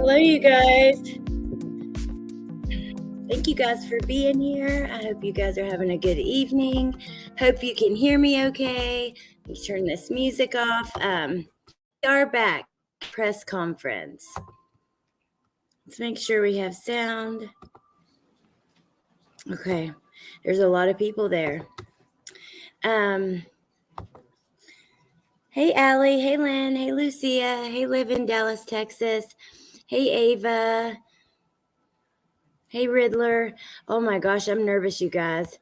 Hello, you guys. Thank you guys for being here. I hope you guys are having a good evening. Hope you can hear me okay. Let me turn this music off. We are back. Press conference. Let's make sure we have sound. Okay. There's a lot of people there. Hey, Allie. Hey, Lynn. Hey, Lucia. Hey, live in Dallas, Texas. Hey, Ava. Hey, Riddler. Oh, my gosh. I'm nervous, you guys.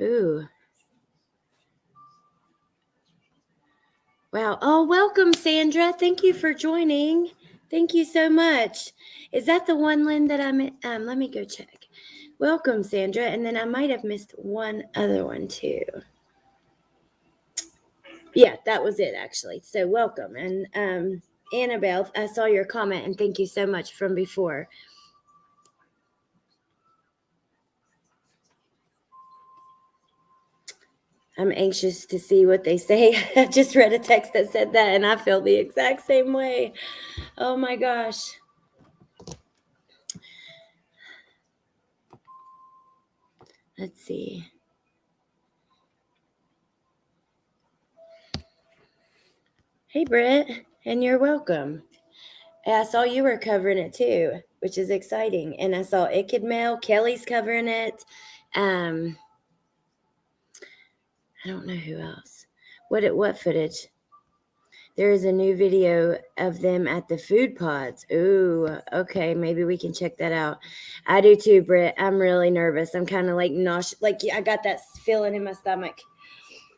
Ooh. Wow. Oh, welcome, Sandra. Thank you for joining. Thank you so much. Is that the one, Lynn, that I'm let me go check. Welcome, Sandra. And then I might have missed one other one, too. Yeah, that was it, actually. So welcome. And Annabelle, I saw your comment, and thank you so much from before. I'm anxious to see what they say. I just read a text that said that, and I feel the exact same way. Oh, my gosh. Let's see. Hey, Britt, and you're welcome. I saw you were covering it too, which is exciting. And I saw Ikid Mail, Kelly's covering it. I don't know who else. What footage? There is a new video of them at the food pods. Ooh, okay, maybe we can check that out. I do too, Britt. I'm really nervous. I'm kind of like nauseous. Like I got that feeling in my stomach,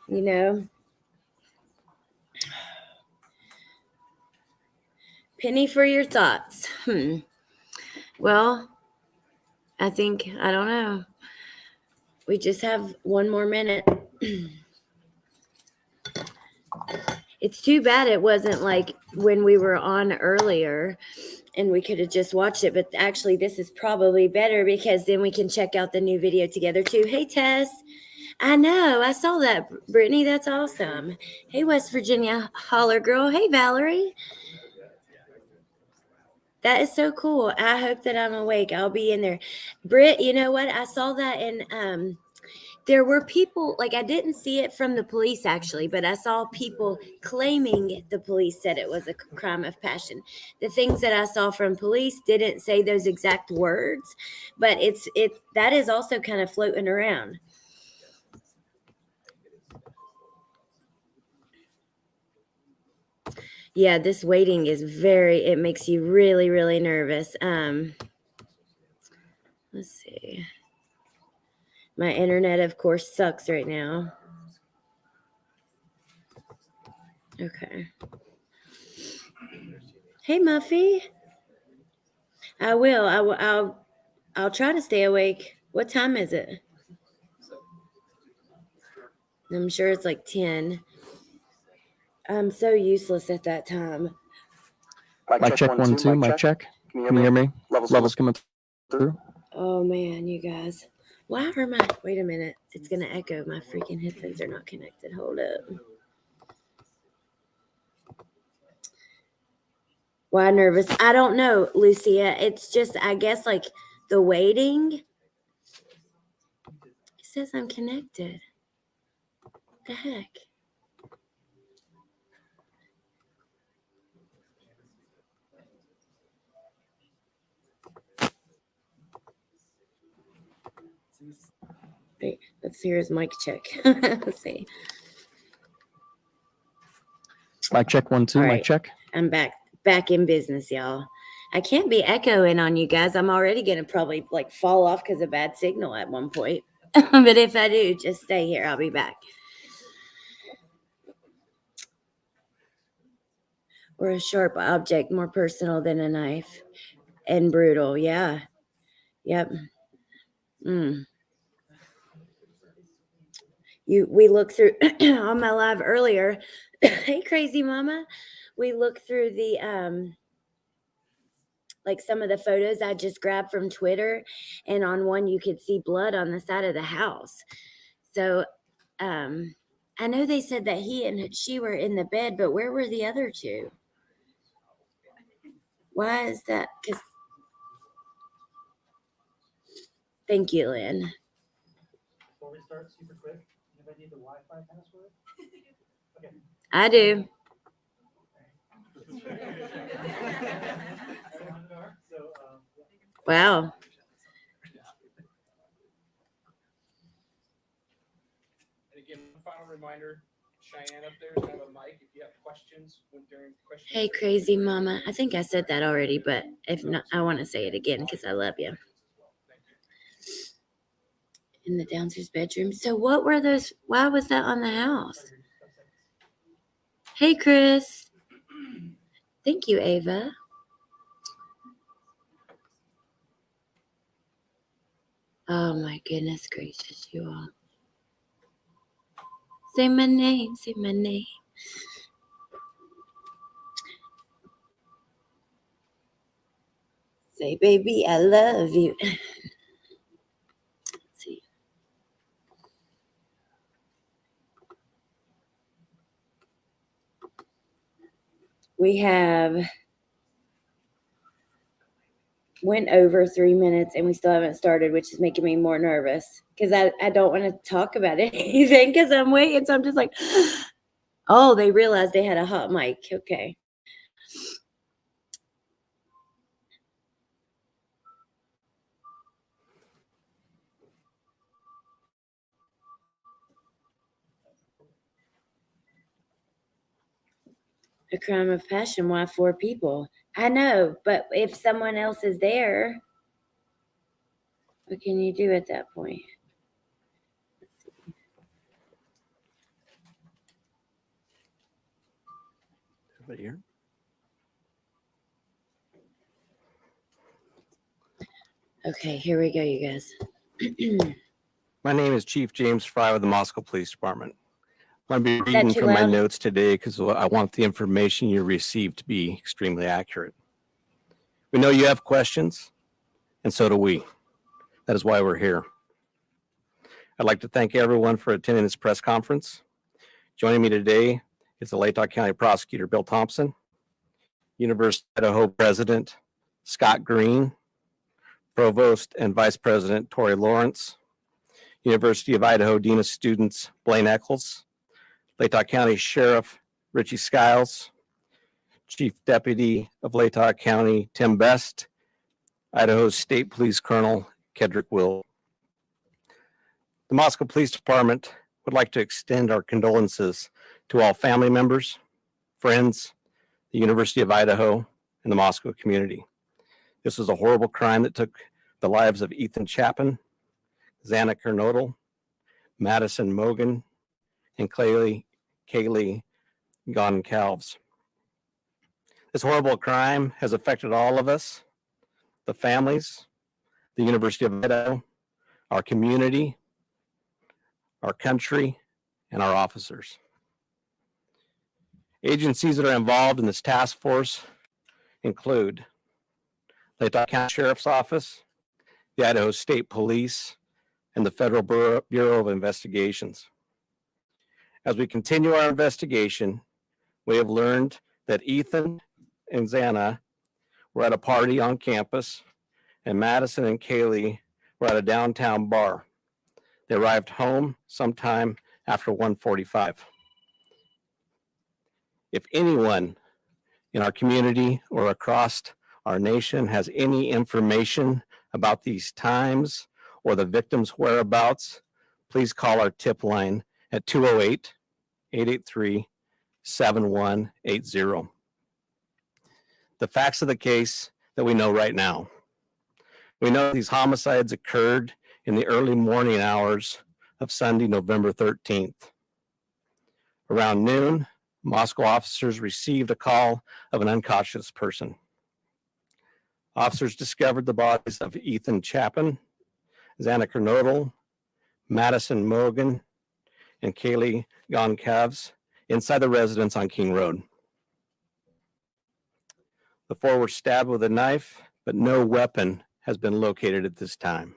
you know. Penny for your thoughts. Well, I don't know. We just have one more minute. It's too bad it wasn't like when we were on earlier and we could have just watched it. But actually, this is probably better because then we can check out the new video together too. Hey, Tess. I know. I saw that, Brittany. That's awesome. Hey, West Virginia holler girl. Hey, Valerie. That is so cool. I hope that I'm awake. I'll be in there. Britt, you know what? I saw that and there were people, like I didn't see it from the police actually, but I saw people claiming the police said it was a crime of passion. The things that I saw from police didn't say those exact words, but that is also kind of floating around. Yeah, this waiting is it makes you really, really nervous. Let's see. My internet, of course, sucks right now. Okay. Hey, Muffy. I will. I'll try to stay awake. What time is it? I'm sure it's like 10. I'm so useless at that time. Mic check 1 2. Mic check. Can you hear me? Levels coming through. Oh man, you guys. Why are wait a minute. It's gonna echo. My freaking headphones are not connected. Hold up. Why nervous? I don't know, Lucia. It's just I guess like the waiting. It says I'm connected. What the heck? Wait, let's hear his mic check. Let's see. Mic check 1 2. All right. Mic check. I'm back in business, y'all. I can't be echoing on you guys. I'm already gonna probably like fall off because of bad signal at one point. But if I do, just stay here. I'll be back. Or a sharp object more personal than a knife and brutal. Yeah. Yep. We looked through on my live earlier. Hey, crazy mama. We looked through the like some of the photos I just grabbed from Twitter, and on one you could see blood on the side of the house. So I know they said that he and she were in the bed, but where were the other two? Why is that? 'Cause thank you, Lynn. Before we start, super quick, anybody need the Wi-Fi password? Okay. I do. So, Wow. And again, one final reminder, Cheyenne up there is gonna have a mic if you have questions during questions. Hey, crazy mama. I think I said that already, but if not, I want to say it again because I love you. In the downstairs bedroom. So what were those? Why was that on the house? Hey, Chris. Thank you, Ava. Oh my goodness gracious, you all. Say my name, say my name. Say, baby, I love you. Let's see. We have went over 3 minutes and we still haven't started, which is making me more nervous because I don't want to talk about anything because I'm waiting. So I'm just like, oh, they realized they had a hot mic. Okay. A crime of passion. Why 4 people? I know, but if someone else is there, what can you do at that point? Everybody here? Okay, here we go, you guys. My name is Chief James Fry with the Moscow Police Department. I'm going to be Is that reading too from my loud? notes today because I want the information you received to be extremely accurate. We know you have questions, and so do we. That is why we're here. I'd like to thank everyone for attending this press conference. Joining me today is the Latah County Prosecutor Bill Thompson, University of Idaho President Scott Green, Provost and Vice President Tori Lawrence, University of Idaho Dean of Students Blaine Eccles, Latah County Sheriff Richie Skiles, Chief Deputy of Latah County Tim Best, Idaho State Police Colonel Kedrick Will. The Moscow Police Department would like to extend our condolences to all family members, friends, the University of Idaho, and the Moscow community. This was a horrible crime that took the lives of Ethan Chapin, Xana Kernodle, Madison Mogan, and Kaylee Goncalves. This horrible crime has affected all of us, the families, the University of Idaho, our community, our country, and our officers. Agencies that are involved in this task force include Latah County Sheriff's Office, the Idaho State Police, and the Federal Bureau of Investigations. As we continue our investigation, we have learned that Ethan and Xana were at a party on campus, and Madison and Kaylee were at a downtown bar. They arrived home sometime after 1:45. If anyone in our community or across our nation has any information about these times or the victim's whereabouts, please call our tip line at 208-883-7180. The facts of the case that we know right now. We know these homicides occurred in the early morning hours of Sunday, November 13th. Around noon, Moscow officers received a call of an unconscious person. Officers discovered the bodies of Ethan Chapin, Xana Kernodle, Madison Mogan, and Kaylee Goncalves inside the residence on King Road. The 4 were stabbed with a knife, but no weapon has been located at this time.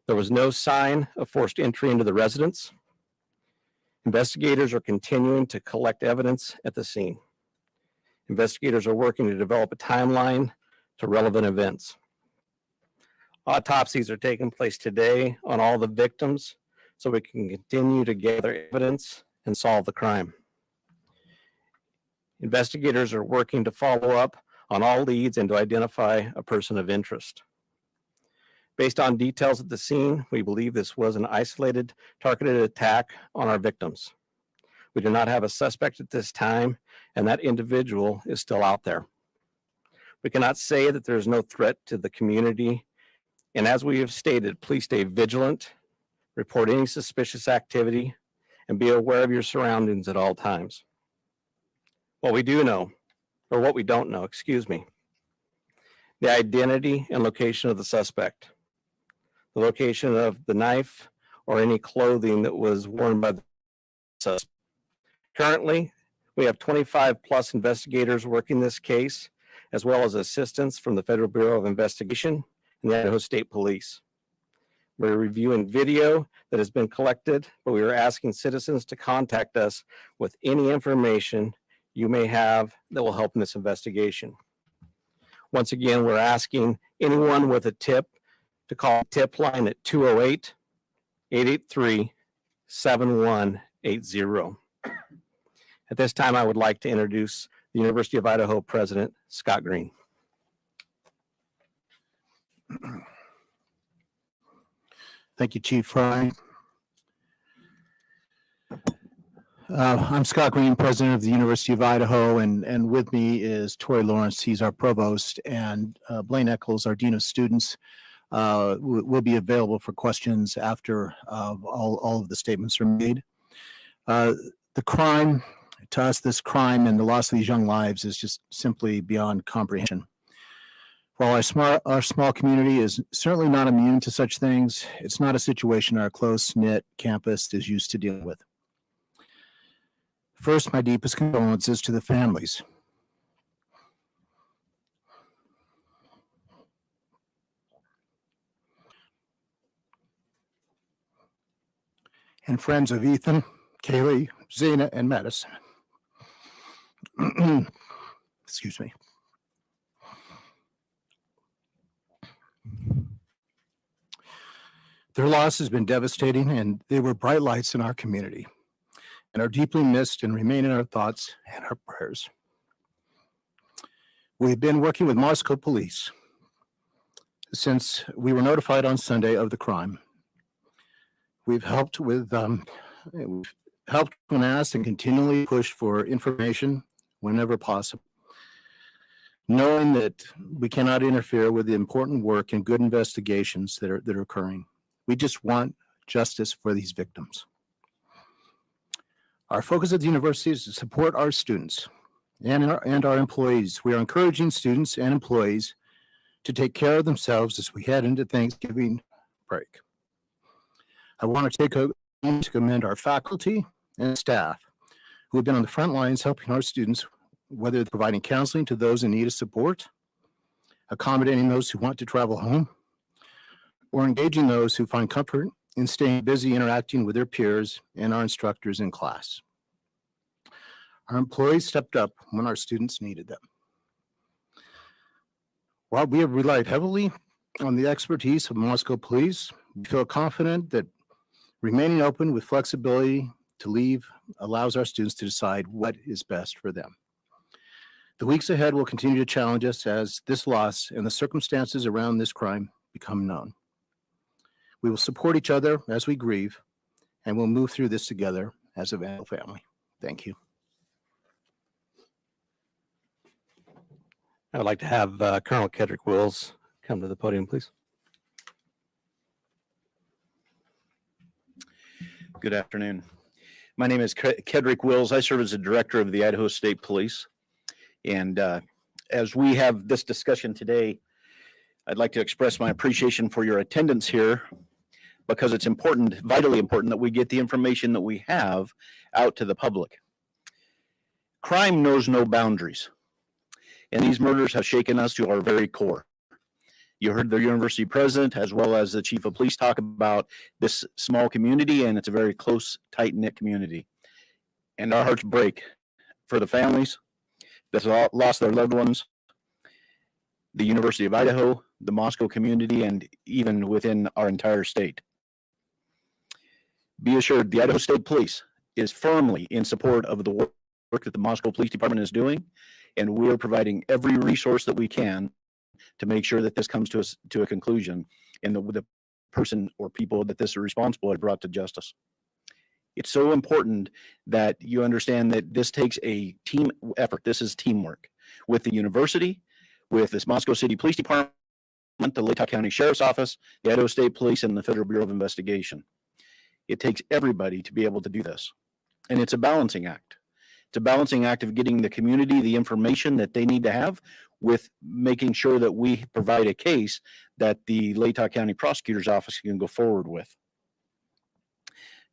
There was no sign of forced entry into the residence. Investigators are continuing to collect evidence at the scene. Investigators are working to develop a timeline to relevant events. Autopsies are taking place today on all the victims so we can continue to gather evidence and solve the crime. Investigators are working to follow up on all leads and to identify a person of interest. Based on details at the scene, we believe this was an isolated, targeted attack on our victims. We do not have a suspect at this time, and that individual is still out there. We cannot say that there is no threat to the community, and as we have stated, please stay vigilant, report any suspicious activity, and be aware of your surroundings at all times. What we do know, or what we don't know, excuse me, the identity and location of the suspect, the location of the knife or any clothing that was worn by the suspect. Currently, we have 25 plus investigators working this case, as well as assistance from the Federal Bureau of Investigation and the Idaho State Police. We're reviewing video that has been collected, but we are asking citizens to contact us with any information you may have that will help in this investigation. Once again, we're asking anyone with a tip to call tip line at 208-883-7180. At this time, I would like to introduce the University of Idaho President, Scott Green. Thank you, Chief Fry. I'm Scott Green, President of the University of Idaho, and with me is Tori Lawrence. He's our Provost, and Blaine Eccles, our Dean of Students, will be available for questions after all of the statements are made. The crime, to us, this crime and the loss of these young lives is just simply beyond comprehension. While our small community is certainly not immune to such things, it's not a situation our close-knit campus is used to dealing with. First, my deepest condolences to the families. And friends of Ethan, Kaylee, Zena, and Madison. Excuse me. Their loss has been devastating, and they were bright lights in our community and are deeply missed and remain in our thoughts and our prayers. We've been working with Moscow Police since we were notified on Sunday of the crime. We've helped with, helped when asked and continually pushed for information whenever possible, knowing that we cannot interfere with the important work and good investigations that are occurring. We just want justice for these victims. Our focus at the university is to support our students and our employees. We are encouraging students and employees to take care of themselves as we head into Thanksgiving break. I want to take a moment to commend our faculty and staff who have been on the front lines helping our students, whether providing counseling to those in need of support, accommodating those who want to travel home, or engaging those who find comfort in staying busy interacting with their peers and our instructors in class. Our employees stepped up when our students needed them. While we have relied heavily on the expertise of Moscow Police, we feel confident that remaining open with flexibility to leave allows our students to decide what is best for them. The weeks ahead will continue to challenge us as this loss and the circumstances around this crime become known. We will support each other as we grieve, and we'll move through this together as a Vandal family. Thank you. I would like to have Colonel Kedrick Wills come to the podium, please. Good afternoon. My name is Kedrick Wills. I serve as the director of the Idaho State Police. And as we have this discussion today, I'd like to express my appreciation for your attendance here, because it's important, vitally important, that we get the information that we have out to the public. Crime knows no boundaries, and these murders have shaken us to our very core. You heard the university president as well as the chief of police talk about this small community, and it's a very close, tight-knit community. And our hearts break for the families, that lost their loved ones, the University of Idaho, the Moscow community, and even within our entire state. Be assured, the Idaho State Police is firmly in support of the work that the Moscow Police Department is doing, and we are providing every resource that we can to make sure that this comes to a conclusion, and the person or people that this is responsible are brought to justice. It's so important that you understand that this takes a team effort. This is teamwork with the university, with this Moscow City Police Department, the Latah County Sheriff's Office, the Idaho State Police, and the Federal Bureau of Investigation. It takes everybody to be able to do this. And it's a balancing act. It's a balancing act of getting the community the information that they need to have with making sure that we provide a case that the Latah County Prosecutor's Office can go forward with.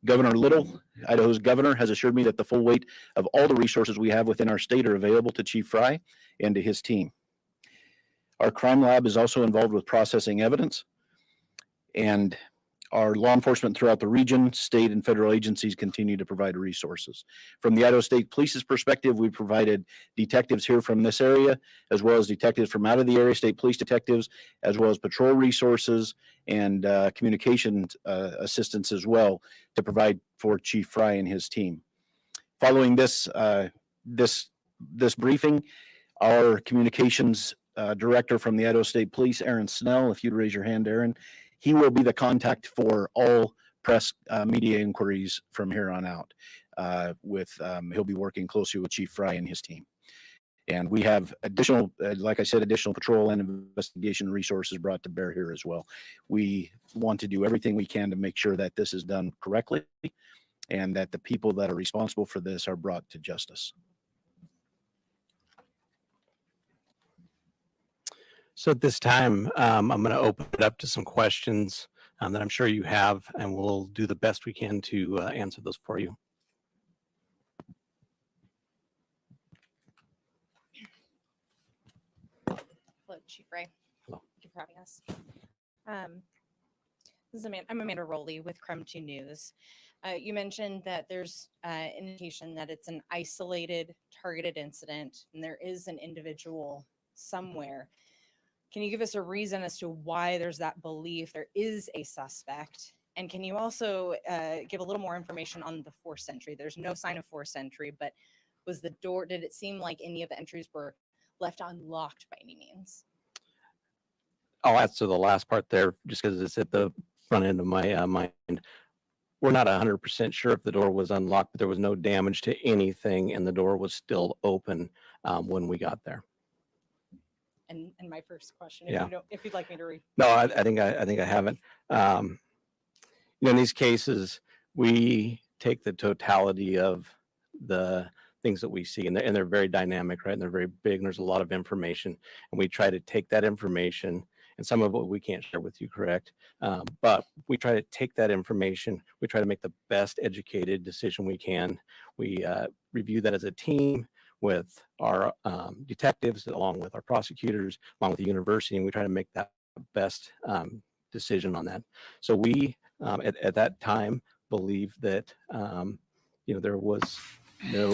Governor Little, Idaho's governor, has assured me that the full weight of all the resources we have within our state are available to Chief Fry and to his team. Our crime lab is also involved with processing evidence, and our law enforcement throughout the region, state and federal agencies continue to provide resources. From the Idaho State Police's perspective, we provided detectives here from this area, as well as detectives from out of the area, state police detectives, as well as patrol resources and communication assistance as well to provide for Chief Fry and his team. Following this briefing, our communications director from the Idaho State Police, Aaron Snell, if you'd raise your hand, Aaron, he will be the contact for all press media inquiries from here on out. He'll be working closely with Chief Fry and his team. And we have additional, like I said, additional patrol and investigation resources brought to bear here as well. We want to do everything we can to make sure that this is done correctly and that the people that are responsible for this are brought to justice. So at this time, I'm going to open it up to some questions that I'm sure you have, and we'll do the best we can to answer those for you. Hello, Chief Ray. Hello. Thank you for having us. I'm Amanda Rowley with Crime 2 News. You mentioned that there's indication that it's an isolated, targeted incident, and there is an individual somewhere. Can you give us a reason as to why there's that belief there is a suspect? And can you also give a little more information on the forced entry? There's no sign of forced entry, but was the door, did it seem like any of the entries were left unlocked by any means? I'll answer the last part there just because it's at the front end of my mind. We're not 100% sure if the door was unlocked, but there was no damage to anything, and the door was still open when we got there. And my first question, Yeah. if you'd like me to read. No, I think I haven't. In these cases, we take the totality of the things that we see, and they're very dynamic, right? And they're very big, and there's a lot of information, and we try to take that information, and some of it we can't share with you, correct? But we try to take that information, we try to make the best educated decision we can. We review that as a team with our detectives, along with our prosecutors, along with the university, and we try to make that best decision on that. So we, at that time, believe that there was no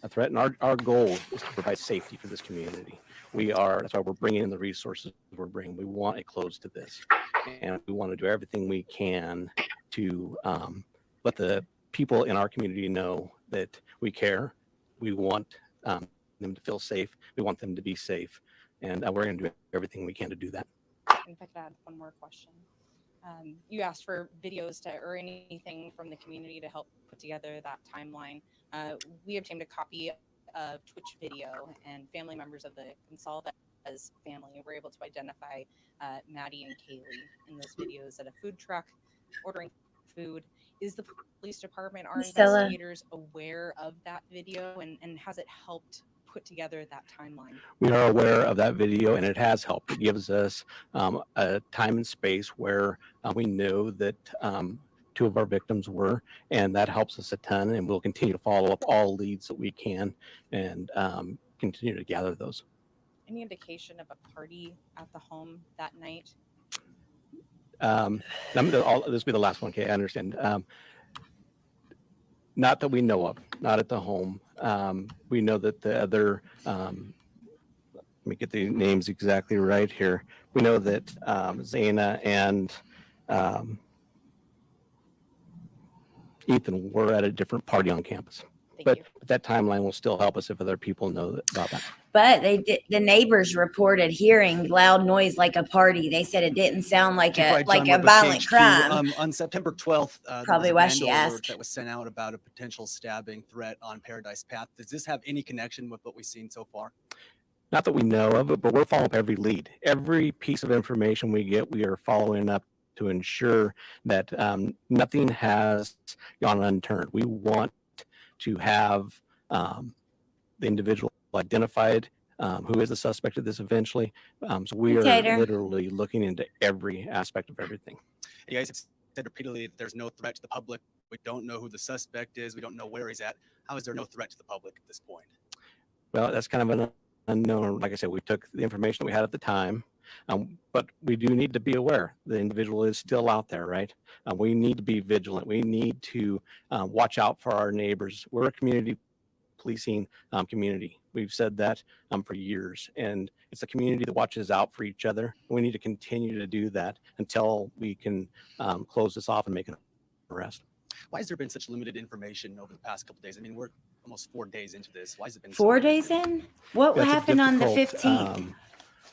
a threat, and our goal is to provide safety for this community. That's why we're bringing in the resources we're bringing. We want it closed to this, and we want to do everything we can to let the people in our community know that we care. We want them to feel safe. We want them to be safe, and we're going to do everything we can to do that. And if I could add one more question. You asked for videos or anything from the community to help put together that timeline. We obtained a copy of Twitch video, and family members of the Gonsalves family were able to identify Maddie and Kaylee in those videos at a food truck ordering food. Is the police department, our investigators, aware of that video, and has it helped put together that timeline? We are aware of that video, and it has helped. It gives us a time and space where we know that two of our victims were, and that helps us a ton, and we'll continue to follow up all leads that we can and continue to gather those. Any indication of a party at the home that night? This will be the last one, okay? I understand. Not that we know of, not at the home. We know that the other, let me get the names exactly right here. We know that Zana and Ethan were at a different party on campus. Thank But you. that timeline will still help us if other people know about that. But the neighbors reported hearing loud noise like a party. They said it didn't sound like Chief a Wright, John Webb with violent KHQ. crime. On September 12th, there Probably was a why band she alert asked. that was sent out about a potential stabbing threat on Paradise Path. Does this have any connection with what we've seen so far? Not that we know of it, but we're following up every lead. Every piece of information we get, we are following up to ensure that nothing has gone unturned. We want to have the individual identified, who is the suspect of this eventually. So we are Tater. literally looking into every aspect of everything. You guys have said repeatedly that there's no threat to the public. We don't know who the suspect is. We don't know where he's at. How is there no threat to the public at this point? Well, that's kind of an unknown. Like I said, we took the information that we had at the time, but we do need to be aware the individual is still out there, right? We need to be vigilant. We need to watch out for our neighbors. We're a community policing community. We've said that for years, and it's a community that watches out for each other. We need to continue to do that until we can close this off and make an arrest. Why has there been such limited information over the past couple of days? I mean, we're almost 4 days into this. Why has it been so 4 limited? days in? What That's a happened on the difficult, 15th?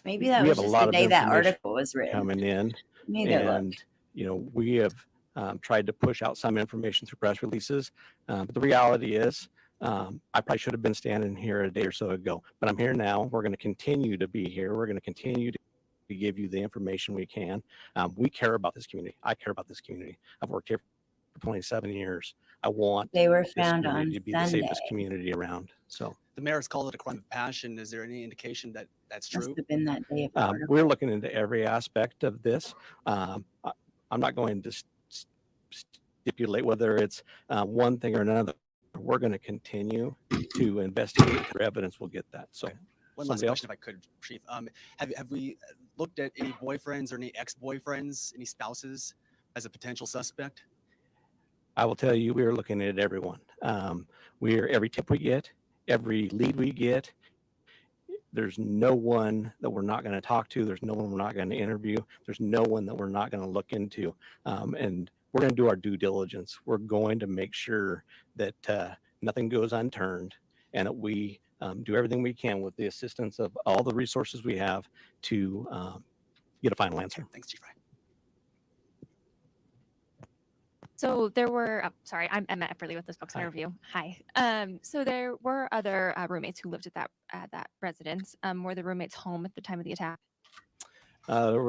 Maybe that we was have a just lot the of day that information article was written. coming in, Need to look. and we have tried to push out some information through press releases, but the reality is I probably should have been standing here a day or so ago, but I'm here now. We're going to continue to be here. We're going to continue to give you the information we can. We care about this community. I care about this community. I've worked here for 27 years. I want They were this found community on to be Sunday. the safest community around. So The mayor's called it a crime of passion. Is there any indication that that's Must true? have been that day of the article. we're looking into every aspect of this. I'm not going to stipulate whether it's one thing or another. We're going to continue to investigate through evidence. We'll get that. So One last somebody else? question, if I could, Chief. Have we looked at any boyfriends or any ex-boyfriends, any spouses as a potential suspect? I will tell you, we are looking at everyone. Every tip we get, every lead we get, there's no one that we're not going to talk to. There's no one we're not going to interview. There's no one that we're not going to look into. And we're going to do our due diligence. We're going to make sure that nothing goes unturned and that we do everything we can with the assistance of all the resources we have to get a final answer. Thanks, Chief Wright. So there were, sorry, I'm Emma Epperly with this book's Hi. interview. Hi. So there were other roommates who lived at that residence. Were the roommates home at the time of the attack? There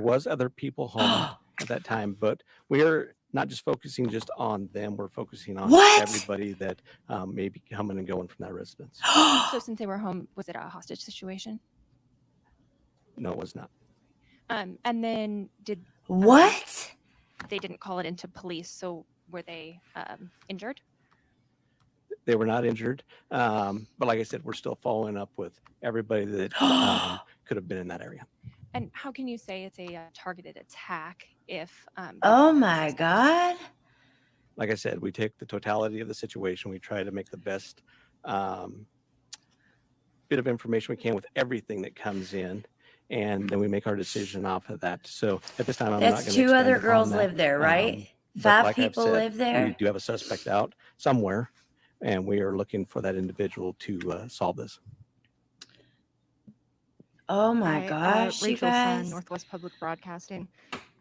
was other people home at that time, but we're not just focusing just on them. We're focusing on What? everybody that may be coming and going from that residence. So since they were home, was it a hostage situation? No, it was not. And then What? they didn't call it into police? So were they injured? They were not injured. But like I said, we're still following up with everybody that could have been in that area. And how can you say it's a targeted attack if? Oh my God. Like I said, we take the totality of the situation. We try to make the best bit of information we can with everything that comes in. And then we make our decision off of that. So at this time, I'm not going That's to 2 other expand upon girls that. live there, right? But 5 like I've people said, live We there. do have a suspect out somewhere, and we are looking for that individual to solve this. Oh my Hi, gosh, you Rachel Sun, guys. Northwest Public Broadcasting.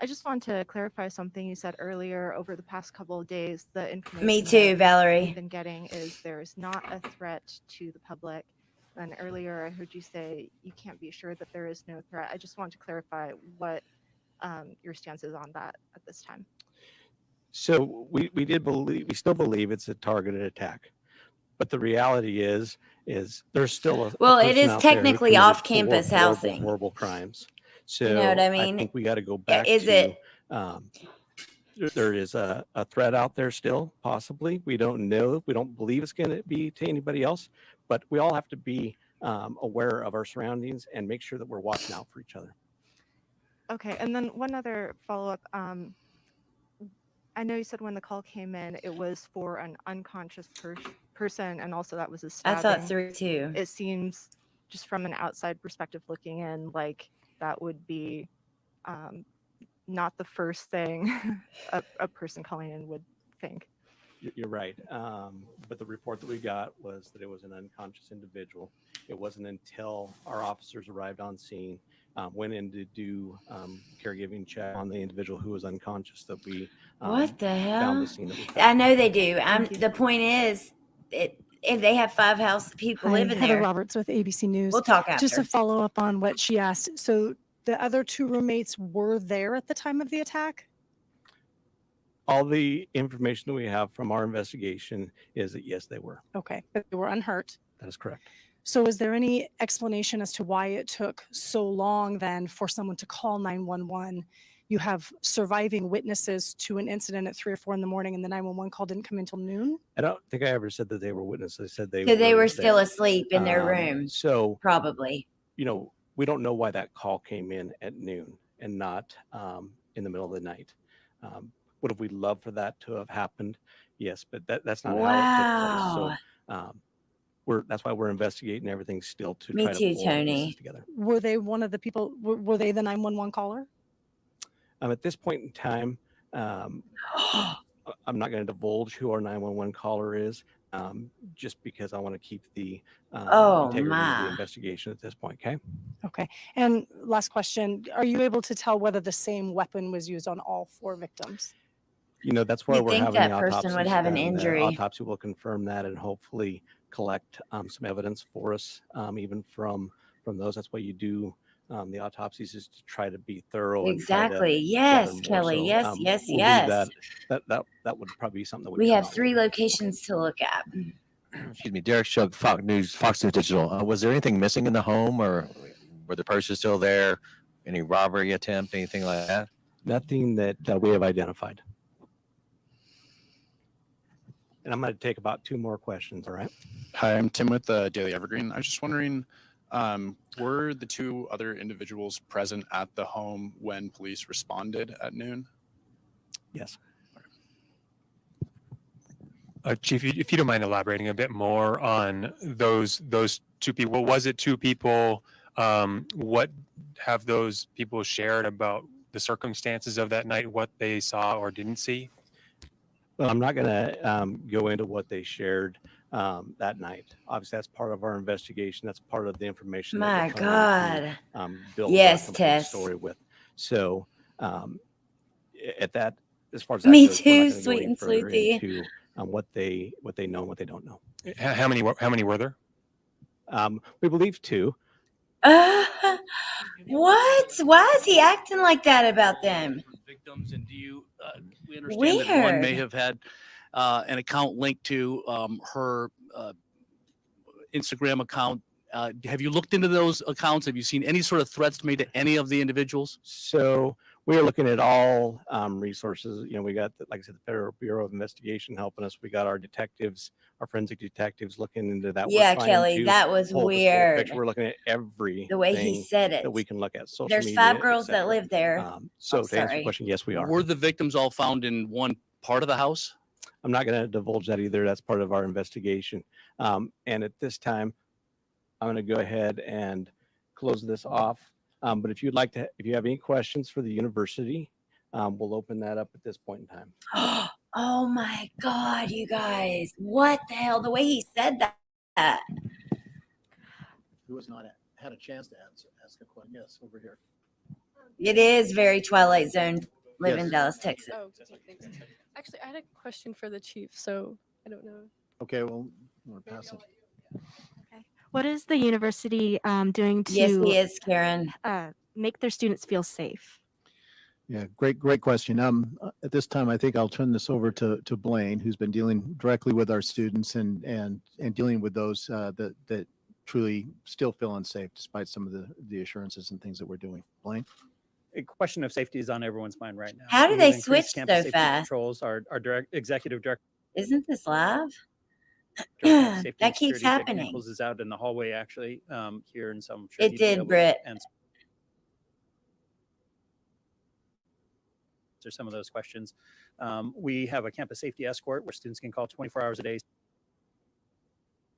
I just want to clarify something you said earlier. Over the past couple of days, the information Me that too, we've Valerie. been getting is there's not a threat to the public. And earlier I heard you say you can't be sure that there is no threat. I just want to clarify what your stance is on that at this time. So we still believe it's a targeted attack, but the reality is there's still a Well, it person is out there who technically committed off-campus horrible, housing. horrible crimes. So You know what I mean? think we got to go back Is to it- there is a threat out there still, possibly. We don't know. We don't believe it's going to be to anybody else, but we all have to be aware of our surroundings and make sure that we're watching out for each other. Okay, and then one other follow-up. I know you said when the call came in, it was for an unconscious person, and also that was a I stabbing. thought 3 too. It seems, just from an outside perspective looking in, like that would be not the first thing a person calling in would think. You're right. But the report that we got was that it was an unconscious individual. It wasn't until our officers arrived on scene, went in to do caregiving check on the individual who was unconscious that we What the found hell? the scene that we I found. know they do. The point is, if they have 5 house people Hi, living Heather there, Roberts with ABC News. we'll talk Just after. to follow up on what she asked. So the other 2 roommates were there at the time of the attack? All the information that we have from our investigation is that yes, they were. Okay, but they were unhurt. That is correct. So is there any explanation as to why it took so long then for someone to call 911? You have surviving witnesses to an incident at 3 or 4 in the morning, and the 911 call didn't come until noon? I don't think I ever said that they were witnesses. I said So they were still there. asleep in their room, So, probably. we don't know why that call came in at noon and not in the middle of the night. Would have we loved for that to have happened? Yes, but that's not how it took place. So that's why we're investigating everything still to Me try too, to pull all the Tony. pieces together. Were they one of the people, were they the 911 caller? At this point in time, I'm not going to divulge who our 911 caller is, just because I want to keep the integrity of the investigation at this point. Okay. Okay. And last question, are you able to tell whether the same weapon was used on all 4 victims? That's why You'd we're think having that the person would autopsies have an done. The injury. autopsy will confirm that and hopefully collect some evidence for us, even from those. That's why you do the autopsies, is to try to be thorough. Exactly. And Yes, gather more. Kelly. So, Yes, yes, we'll do yes. that would probably be something that We come have out 3 later. locations to look at. Excuse me, Derek Shug, Fox News Digital. Was there anything missing in the home, or were the purses still there? Any robbery attempt, anything like that? Nothing that we have identified. And I'm going to take about 2 more questions. All right. Hi, I'm Tim with the Daily Evergreen. I was just wondering, were the 2 other individuals present at the home when police responded at noon? Yes. Chief, if you don't mind elaborating a bit more on those 2 people. Was it 2 people? What have those people shared about the circumstances of that night, what they saw or didn't see? Well, I'm not going to go into what they shared that night. Obviously, that's part of our investigation. That's part of the information. My that we're trying God. to build Yes, a complete Tess. story with. So, at that, as far as Me that goes, too, we're not gonna go sweet any and further sleuthy. into what they know and what they don't know. How many were there? We believe 2. What? Why is he acting like that about them? Victims, and do you? We understand that one may Weird. have had an account linked to her Instagram account. Have you looked into those accounts? Have you seen any sort of threats made to any of the individuals? So we are looking at all resources. We got, like I said, the Federal Bureau of Investigation helping us. We got our detectives, our forensic detectives looking into that. Yeah, We're trying Kelly, to that was pull this full weird. picture. We're looking at everything The way he said it. that we can look at. Social There's media, 5 et girls that cetera. live there. So Oh, to answer your sorry. question, yes, we are. Were the victims all found in one part of the house? I'm not going to divulge that either. That's part of our investigation. And at this time, I'm going to go ahead and close this off. But if you have any questions for the university, we'll open that up at this point in time. Oh my God, you guys. What the hell? The way he said that. Who has not had a chance to ask a question? Yes, over here. It is very Twilight Zone. Live in Yes. Dallas, Texas. Oh, thanks. Actually, I had a question for the chief, so I don't know. Okay, well, I'm going to pass it. What is the university doing to Yes, he is, Karen. Make their students feel safe? Yeah, great question. At this time, I think I'll turn this over to Blaine, who's been dealing directly with our students and dealing with those that truly still feel unsafe despite some of the assurances and things that we're doing. Blaine? A question of safety is on everyone's mind right now. How do We they have increased switch campus so safety fast? Patrols, our executive director Isn't this live? of safety That and keeps security, Dick happening. Nichols, is out in the hallway actually here, and so I'm sure It he'd be did, able to Britt. answer. some of those questions. We have a campus safety escort where students can call 24 hours a day,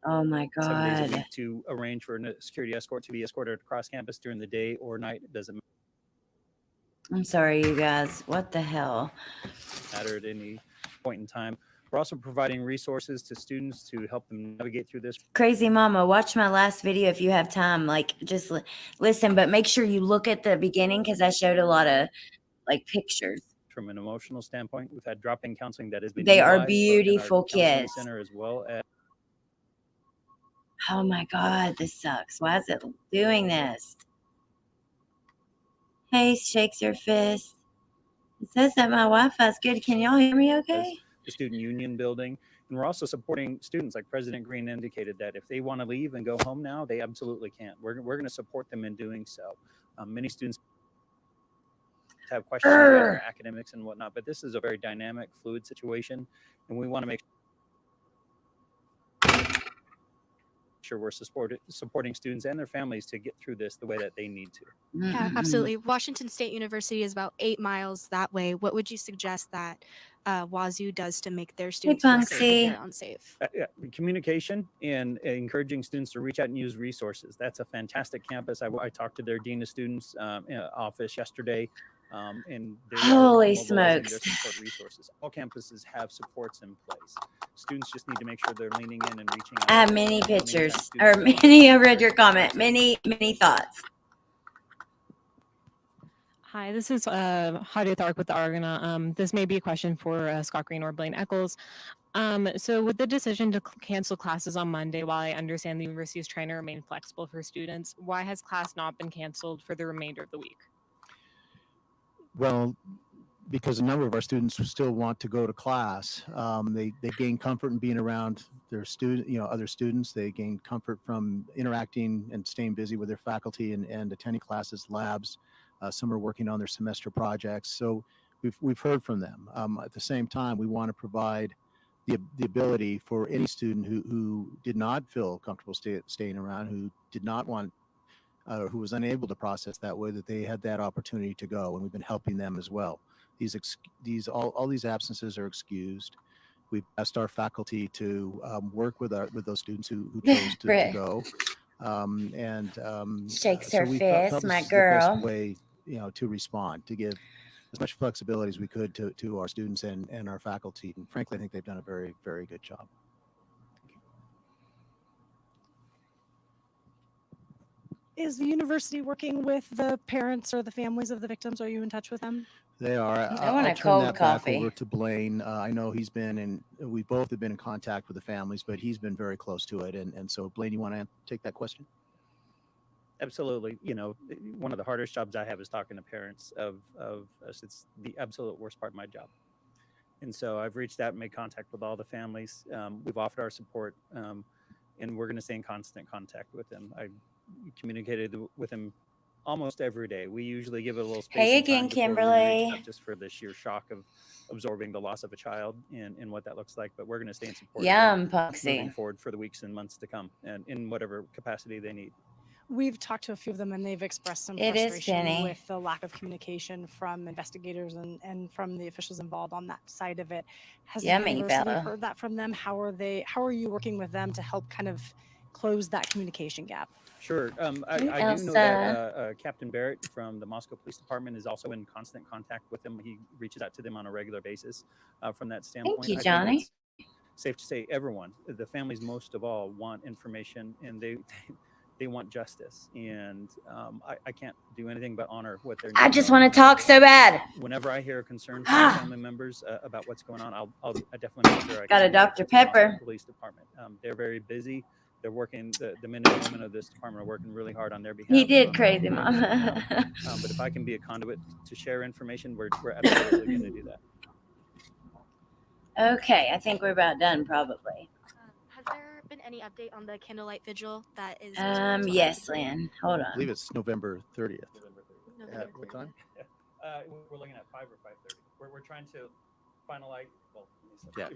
Oh my 7 days a God. week to arrange for a security escort to be escorted across campus during the day or night. It doesn't I'm sorry, you guys. What the hell? matter at any point in time. We're also providing resources to students to help them navigate through this. Crazy Mama, watch my last video if you have time. Like, just listen, but make sure you look at the beginning because I showed a lot of like pictures. From an emotional standpoint, we've had drop-in counseling that has been They are utilized both in our beautiful counseling kids. center as well as Oh my God, this sucks. Why is it doing this? Hey, shakes your fist. It says that my Wi-Fi is good. Can y'all hear me okay? the student union building. And we're also supporting students, like President Green indicated, that if they want to leave and go home now, they absolutely can. We're going to support them in doing so. Many students have questions about their academics and whatnot, but this is a very dynamic, fluid situation, and we want to make sure we're supporting students and their families to get through this the way that they need to. Yeah, absolutely. Washington State University is about 8 miles that way. What would you suggest that Wazoo does to make their students feel safe if they're unsafe? Yeah, communication and encouraging students to reach out and use resources. That's a fantastic campus. I talked to their dean of students office yesterday, and they are Holy mobilizing their smokes. support resources. All campuses have supports in place. Students just need to make sure they're leaning in and reaching out. I have many pictures, or many, I read your comment, many thoughts. Hi, this is Heidi Thark with the Argonaut. This may be a question for Scott Green or Blaine Eccles. So with the decision to cancel classes on Monday, while I understand the university is trying to remain flexible for students, why has class not been canceled for the remainder of the week? Well, because a number of our students still want to go to class. They gain comfort in being around their other students. They gain comfort from interacting and staying busy with their faculty and attending classes, labs. Some are working on their semester projects. So we've heard from them. At the same time, we want to provide the ability for any student who did not feel comfortable staying around, who did not want who was unable to process that way, that they had that opportunity to go, and we've been helping them as well. All these absences are excused. We've asked our faculty to work with those students who chose to go, Shakes so her we fist, felt this my is the best girl. way, to respond, to give as much flexibility as we could to our students and our faculty. And frankly, I think they've done a very, very good job. Is the university working with the parents or the families of the victims? Are you in touch with them? They are. I want I'll a turn cold that coffee. back over to Blaine. I know he's been in, we both have been in contact with the families, but he's been very close to it. And so Blaine, you want to take that question? Absolutely. One of the hardest jobs I have is talking to parents of us. It's the absolute worst part of my job. And so I've reached out and made contact with all the families. We've offered our support, and we're going to stay in constant contact with them. I communicated with them almost every day. We usually give it a little space. Hey and time again, before we reach Kimberly. out, just for the sheer shock of absorbing the loss of a child and what that looks like. But we're going to stay in support Yum, of them Punksy. moving forward for the weeks and months to come, and in whatever capacity they need. We've talked to a few of them and they've expressed some It is frustration Penny. with the lack of communication from investigators and from the officials involved on that side of it. Has the Yummy university fella. heard that from them? How are you working with them to help kind of close that communication gap? Sure. I Hey, do know Elsa. that Captain Barrett from the Moscow Police Department is also in constant contact with them. He reaches out to them on a regular basis from that standpoint. you, I think Johnny. it's safe to say everyone, the families most of all, want information, and they want justice. And I can't do anything but honor what they're. I just want to talk so bad. Whenever I hear a concern from family members about what's going on, I definitely make sure I Got a communicate Dr. to the Moscow Pepper. Police Department. They're very busy. They're working. The men and women of this department are working really hard on their behalf. He did, on Crazy this. Mama. But if I can be a conduit to share information, we're absolutely going to do that. Okay, I think we're about done probably. Has there been any update on the candlelight vigil that is? Yes, Lynn. Hold I on. believe it's November 30th. November At what time? We're looking at 5 or 5:30. We're trying to finalize. Well, Yeah.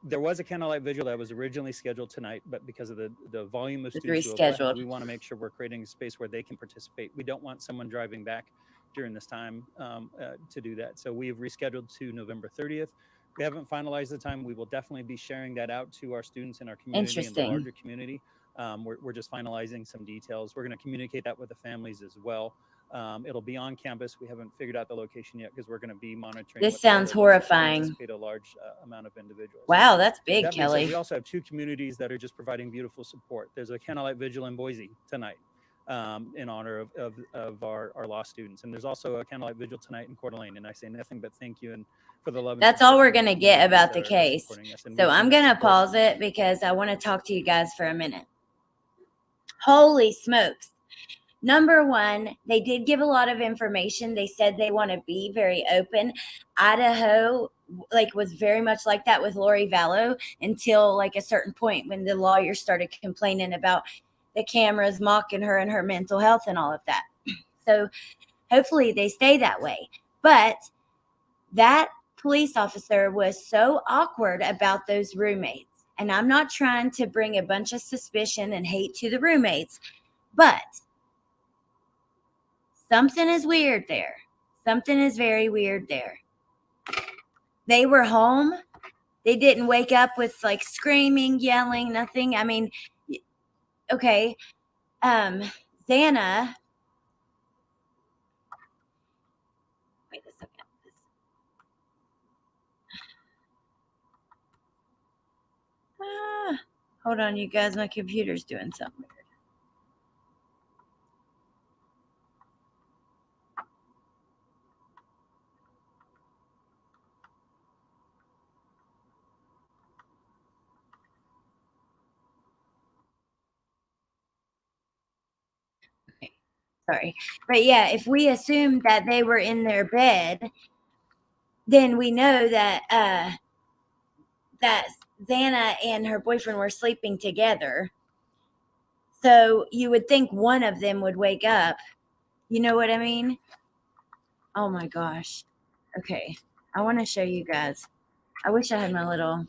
there was a candlelight vigil that was originally scheduled tonight, but because of the volume of It's students who have left, rescheduled. we want to make sure we're creating a space where they can participate. We don't want someone driving back during this time to do that. So we have rescheduled to November 30th. We haven't finalized the time. We will definitely be sharing that out to our students in our community and the Interesting. larger community. We're just finalizing some details. We're going to communicate that with the families as well. It'll be on campus. We haven't figured out the location yet because we're going to be monitoring. This with the weather sounds levels. We horrifying. anticipate a large amount of individuals. Wow, that's big, That being said, Kelly. we also have two communities that are just providing beautiful support. There's a candlelight vigil in Boise tonight in honor of our lost students. And there's also a candlelight vigil tonight in Coeur d'Alene. And I say nothing but thank you and for the love and That's support all we're from going to the get communities about that the are case. supporting us. And So we've seen I'm that going to support. pause it because I want to talk to you guys for a minute. Holy smokes. Number one, they did give a lot of information. They said they want to be very open. Idaho was very much like that with Lori Vallow until like a certain point when the lawyers started complaining about the cameras mocking her and her mental health and all of that. So hopefully they stay that way. But that police officer was so awkward about those roommates. And I'm not trying to bring a bunch of suspicion and hate to the roommates, but something is weird there. Something is very weird there. They were home. They didn't wake up with like screaming, yelling, nothing. I mean, okay. Xana. Wait a second. Hold on, you guys. My computer's doing something weird. Sorry. But yeah, if we assume that they were in their bed, then we know that that Xana and her boyfriend were sleeping together. So you would think one of them would wake up. You know what I mean? Oh my gosh. Okay. I want to show you guys. I wish I had my little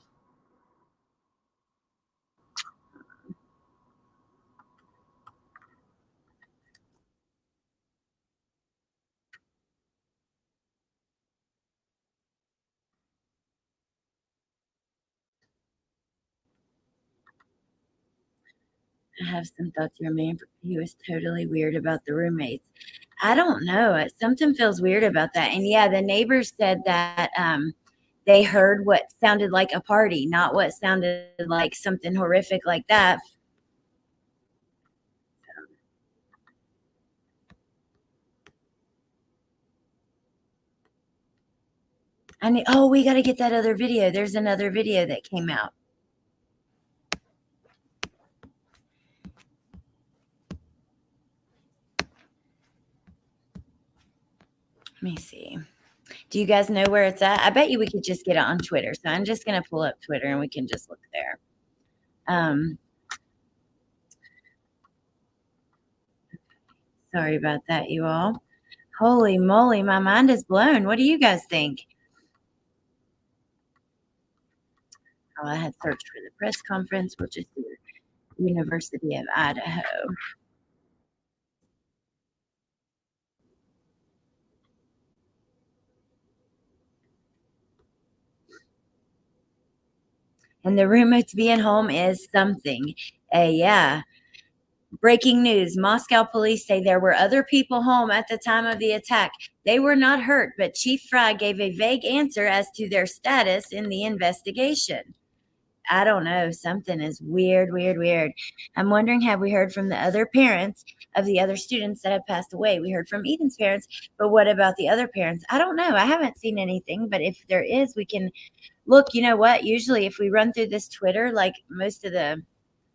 I have some thoughts here, man. He was totally weird about the roommates. I don't know. Something feels weird about that. And yeah, the neighbors said that they heard what sounded like a party, not what sounded like something horrific like that. We got to get that other video. There's another video that came out. Let me see. Do you guys know where it's at? I bet you we could just get it on Twitter. So I'm just going to pull up Twitter and we can just look there. Sorry about that, you all. Holy moly, my mind is blown. What do you guys think? Oh, I had searched for the press conference, which is the University of Idaho. And the roommates being home is something. Yeah. Breaking news. Moscow police say there were other people home at the time of the attack. They were not hurt, but Chief Fry gave a vague answer as to their status in the investigation. I don't know. Something is weird, weird, weird. I'm wondering, have we heard from the other parents of the other students that have passed away? We heard from Eden's parents, but what about the other parents? I don't know. I haven't seen anything, but if there is, we can look. You know what? Usually if we run through this Twitter, like most of the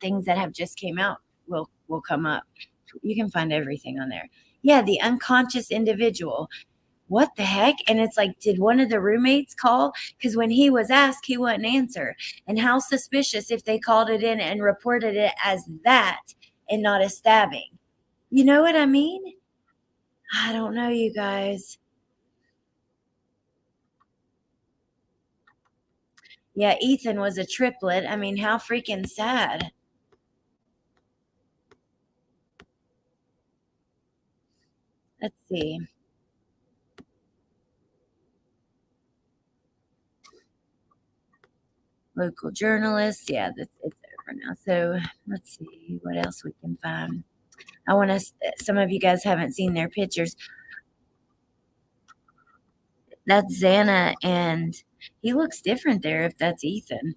things that have just came out will come up. You can find everything on there. Yeah, the unconscious individual. What the heck? And it's like, did one of the roommates call? Because when he was asked, he wouldn't answer. And how suspicious if they called it in and reported it as that and not a stabbing. You know what I mean? I don't know, you guys. Yeah, Ethan was a triplet. I mean, how freaking sad. Let's see. Local journalists. Yeah, it's over now. So let's see what else we can find. I want to, some of you guys haven't seen their pictures. That's Xana, and he looks different there if that's Ethan.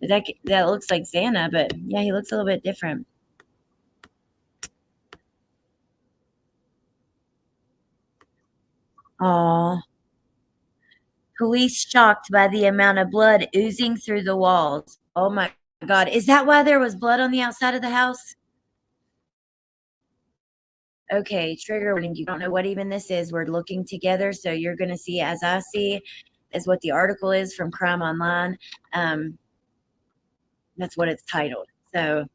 That looks like Xana, but yeah, he looks a little bit different. Aw. Police shocked by the amount of blood oozing through the walls. Oh my God. Is that why there was blood on the outside of the house? Okay, trigger warning. You don't know what even this is. We're looking together, so you're going to see as I see, is what the article is from Crime Online. That's what it's titled. So,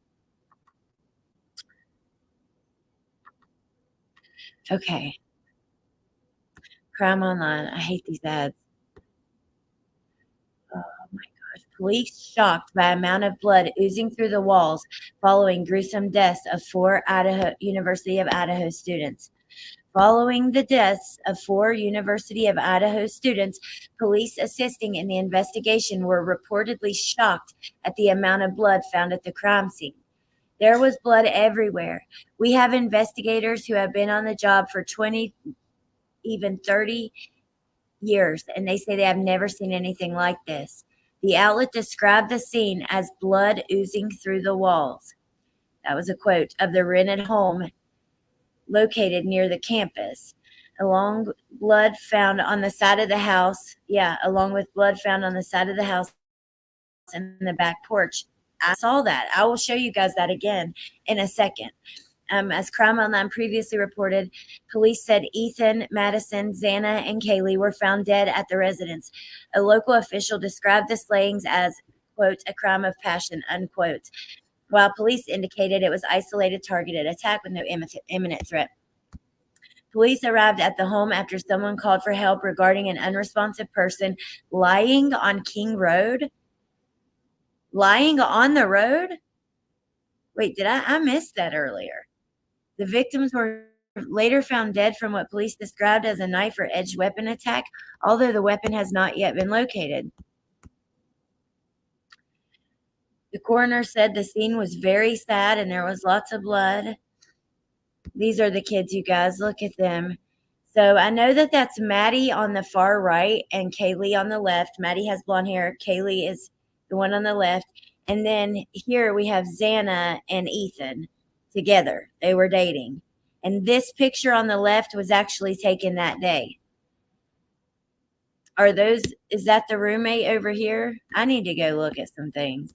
okay. Crime Online. I hate these ads. Oh my gosh. Police shocked by amount of blood oozing through the walls following gruesome deaths of 4 University of Idaho students. Following the deaths of 4 University of Idaho students, police assisting in the investigation were reportedly shocked at the amount of blood found at the crime scene. There was blood everywhere. We have investigators who have been on the job for 20, even 30 years, and they say they have never seen anything like this. The outlet described the scene as blood oozing through the walls. That was a quote of the rented home located near the campus. Along with blood found on the side of the house. Yeah, along with blood found on the side of the house and the back porch. I saw that. I will show you guys that again in a second. As Crime Online previously reported, police said Ethan, Madison, Xana, and Kaylee were found dead at the residence. A local official described the slayings as, quote, a crime of passion, unquote, while police indicated it was isolated targeted attack with no imminent threat. Police arrived at the home after someone called for help regarding an unresponsive person lying on King Road. Lying on the road? Wait, I missed that earlier. The victims were later found dead from what police described as a knife or edged weapon attack, although the weapon has not yet been located. The coroner said the scene was very sad and there was lots of blood. These are the kids, you guys. Look at them. So I know that that's Maddie on the far right and Kaylee on the left. Maddie has blonde hair. Kaylee is the one on the left. And then here we have Xana and Ethan together. They were dating. And this picture on the left was actually taken that day. Is that the roommate over here? I need to go look at some things.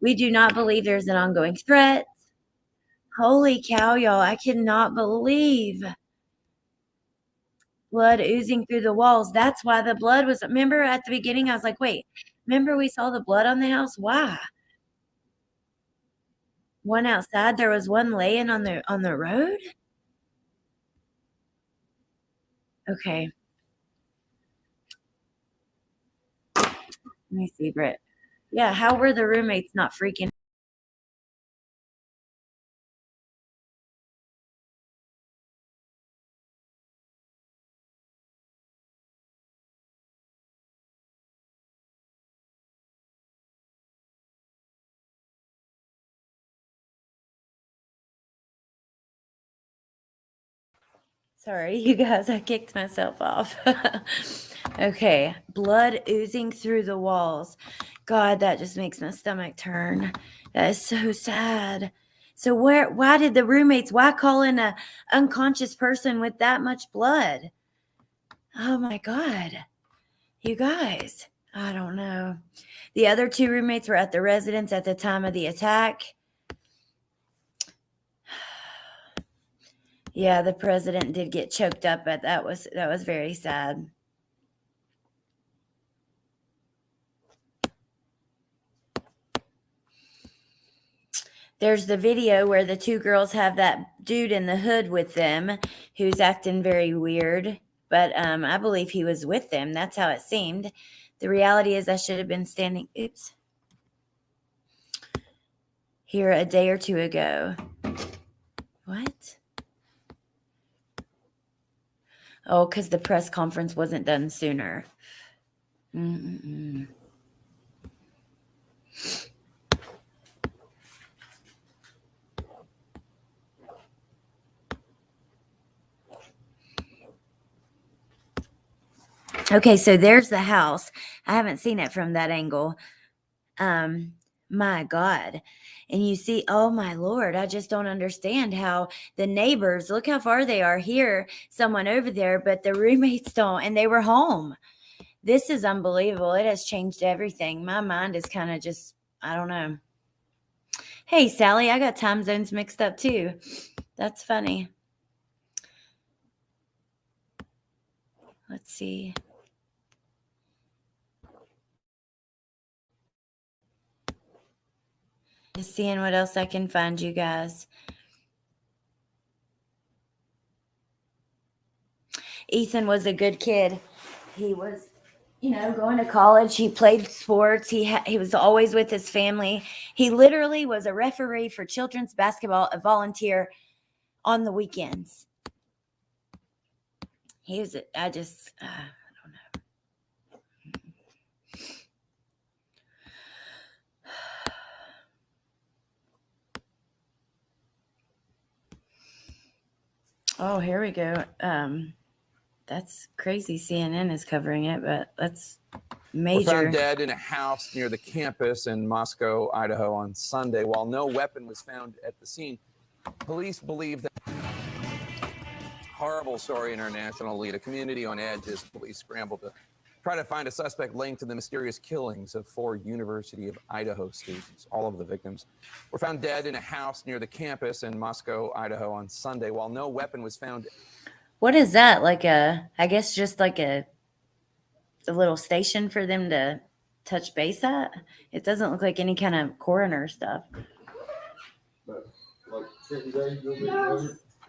We do not believe there's an ongoing threat. Holy cow, y'all. I cannot believe blood oozing through the walls. That's why the blood was, remember at the beginning, I was like, wait, remember we saw the blood on the house? Why? One outside, there was one laying on the road? Okay. Let me see, Britt. Yeah, how were the roommates not freaking? Sorry, you guys, I kicked myself off. Okay, blood oozing through the walls. God, that just makes my stomach turn. That is so sad. So why did the roommates, why call in a unconscious person with that much blood? Oh my God. You guys, I don't know. The other 2 roommates were at the residence at the time of the attack. Yeah, the president did get choked up, but that was very sad. There's the video where the 2 girls have that dude in the hood with them who's acting very weird, but I believe he was with them. That's how it seemed. The reality is I should have been standing, here a day or 2 ago. What? Oh, because the press conference wasn't done sooner. Okay, so there's the house. I haven't seen it from that angle. My God. And you see, oh my Lord, I just don't understand how the neighbors, look how far they are here, someone over there, but the roommates don't, and they were home. This is unbelievable. It has changed everything. My mind is kind of just, I don't know. Hey, Sally, I got time zones mixed up too. That's funny. Let's see. Just seeing what else I can find you guys. Ethan was a good kid. He was, going to college. He played sports. He was always with his family. He literally was a referee for children's basketball, a volunteer on the weekends. He was, I don't know. Oh, here we go. That's crazy. CNN is covering it, but that's major. Were found dead in a house near the campus in Moscow, Idaho on Sunday. While no weapon was found at the scene, police believe that horrible story in our national lead. A community on edge as police scramble to try to find a suspect linked to the mysterious killings of 4 University of Idaho students. All of the victims were found dead in a house near the campus in Moscow, Idaho on Sunday. While no weapon was found. What is that? I guess just like a little station for them to touch base at? It doesn't look like any kind of coroner stuff.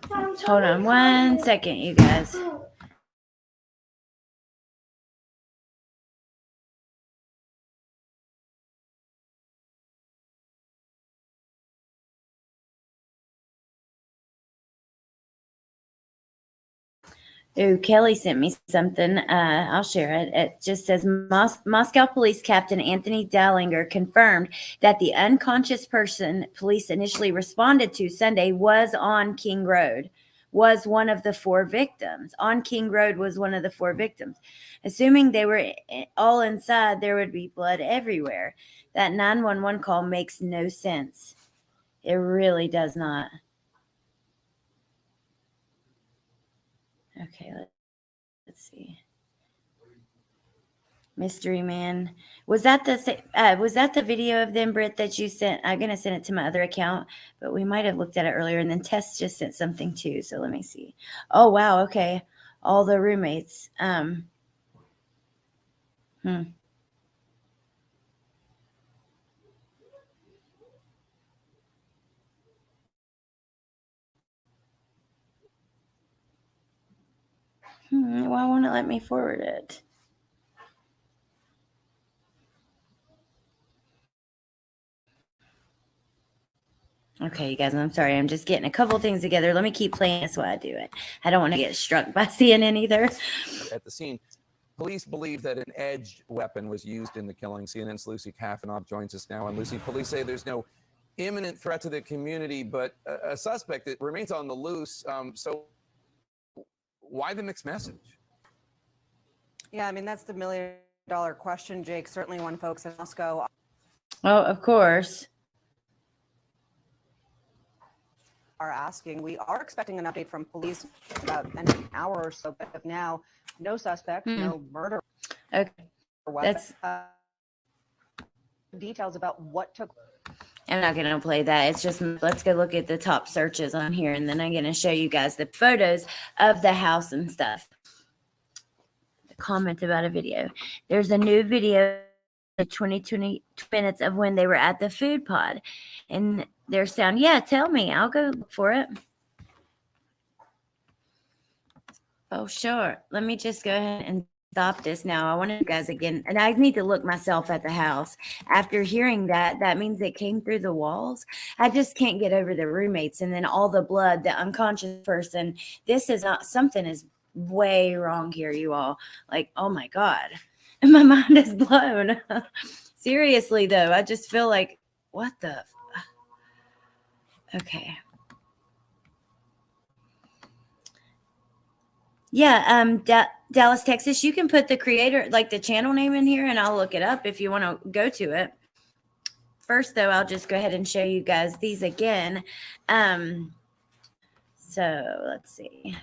Hold on 1 second, you guys. Oh, Kelly sent me something. I'll share it. It just says Moscow Police Captain Anthony Dallinger confirmed that the unconscious person police initially responded to Sunday was on King Road, was one of the 4 victims. On King Road was one of the 4 victims. Assuming they were all inside, there would be blood everywhere. That 911 call makes no sense. It really does not. Okay, let's see. Mystery Man. Was that the video of them, Britt, that you sent? I'm gonna send it to my other account, but we might have looked at it earlier. And then Tess just sent something too. So let me see. Oh wow, okay. All the roommates. Why won't it let me forward it? Okay, you guys, I'm sorry. I'm just getting a couple things together. Let me keep playing this while I do it. I don't want to get struck by CNN either. At the scene, police believe that an edged weapon was used in the killing. CNN's Lucy Kafanoff joins us now. And Lucy, police say there's no imminent threat to the community, but a suspect that remains on the loose. So why the mixed message? Yeah, I mean, that's the million-dollar question, Jake. Certainly one folks in Moscow. Oh, of course. Are asking. We are expecting an update from police about an hour or so, but of now, no suspect, no murder. Okay. That's details about what took. I'm not going to play that. It's just, let's go look at the top searches on here, and then I'm going to show you guys the photos of the house and stuff. The comment about a video. There's a new video, 20 minutes of when they were at the food pod, and their sound. Yeah, tell me. I'll go look for it. Oh, sure. Let me just go ahead and stop this now. I want you guys again, and I need to look myself at the house. After hearing that, that means it came through the walls. I just can't get over the roommates and then all the blood, the unconscious person. This is not, something is way wrong here, you all. Like, oh my God. My mind is blown. Seriously though, I just feel like, what the? Okay. Yeah, Dallas, Texas. You can put the creator, like the channel name in here, and I'll look it up if you want to go to it. First, though, I'll just go ahead and show you guys these again. So let's see.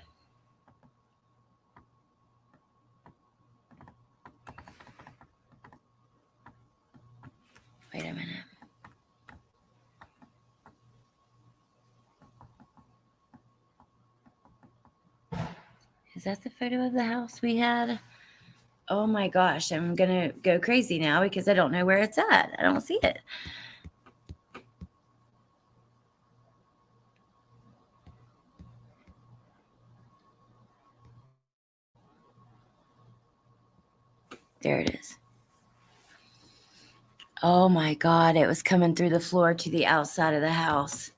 Wait a minute. Is that the photo of the house we had? Oh my gosh, I'm going to go crazy now because I don't know where it's at. I don't see it. There it is. Oh my God, it was coming through the floor to the outside of the house.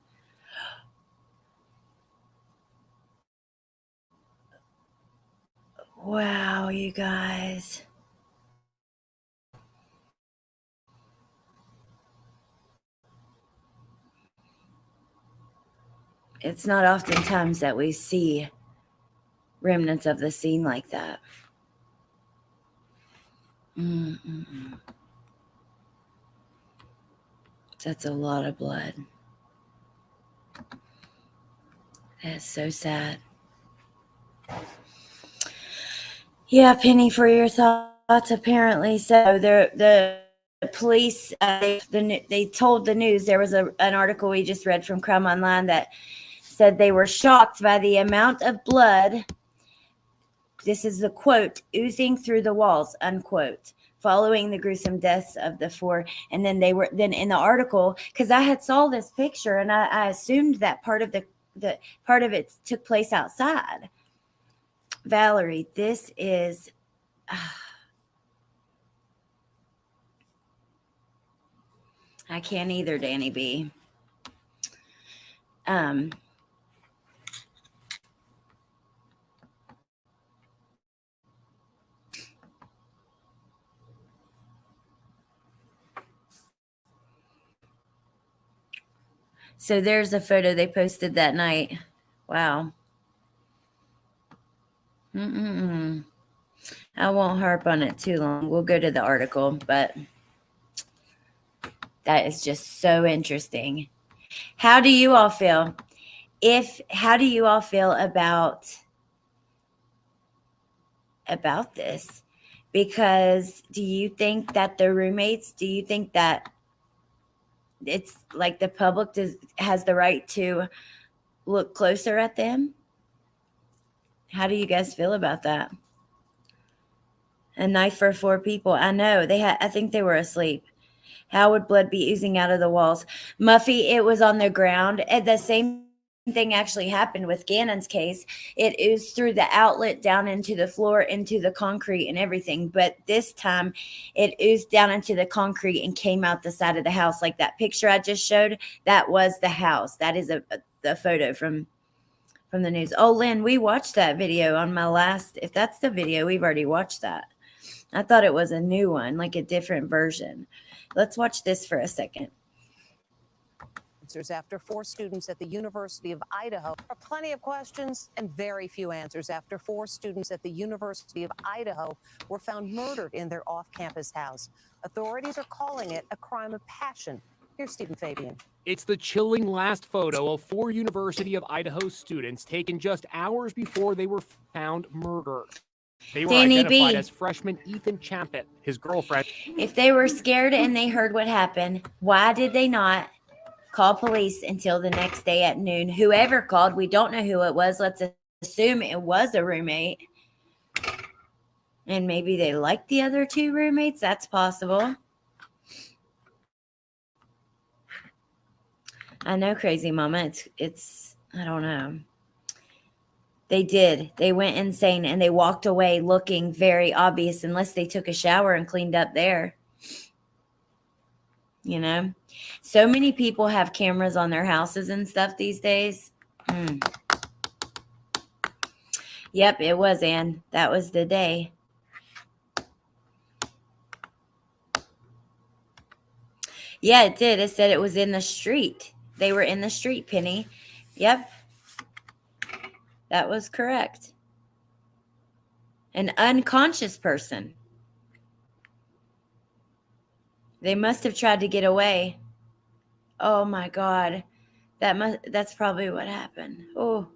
Wow, you guys. It's not oftentimes that we see remnants of the scene like that. Mm-mm-mm. That's a lot of blood. That's so sad. Yeah, Penny, for your thoughts, apparently. So the police, they told the news, there was an article we just read from Crime Online that said they were shocked by the amount of blood. This is the quote, oozing through the walls, unquote, following the gruesome deaths of the four. And then then in the article, because I had saw this picture and I assumed that part of the part of it took place outside. Valerie, this is I can't either, Danny B. So there's a photo they posted that night. Wow. I won't harp on it too long. We'll go to the article, but that is just so interesting. How do you all feel? How do you all feel about this? Because do you think that the roommates, do you think that it's like the public has the right to look closer at them? How do you guys feel about that? A knife for 4 people. I know I think they were asleep. How would blood be oozing out of the walls? Muffy, it was on the ground. And the same thing actually happened with Gannon's case. It oozed through the outlet down into the floor, into the concrete and everything. But this time it oozed down into the concrete and came out the side of the house. Like that picture I just showed, that was the house. That is the photo from the news. Oh, Lynn, we watched that video on my last, if that's the video, we've already watched that. I thought it was a new one, like a different version. Let's watch this for a second. Answers after 4 students at the University of Idaho. There are plenty of questions and very few answers after 4 students at the University of Idaho were found murdered in their off-campus house. Authorities are calling it a crime of passion. Here's Stephen Fabian. It's the chilling last photo of 4 University of Idaho students taken just hours before they were found murdered. They were Danny identified B. as freshman Ethan Champett, his girlfriend. If they were scared and they heard what happened, why did they not call police until the next day at noon? Whoever called, we don't know who it was. Let's assume it was a roommate. And maybe they liked the other 2 roommates. That's possible. I know, crazy mama. It's I don't know. They did. They went insane and they walked away looking very obvious unless they took a shower and cleaned up there. You know, so many people have cameras on their houses and stuff these days. Yep, it was, Ann. That was the day. Yeah, it did. It said it was in the street. They were in the street, Penny. Yep, that was correct. An unconscious person. They must have tried to get away. Oh my God. That's probably what happened. Oh.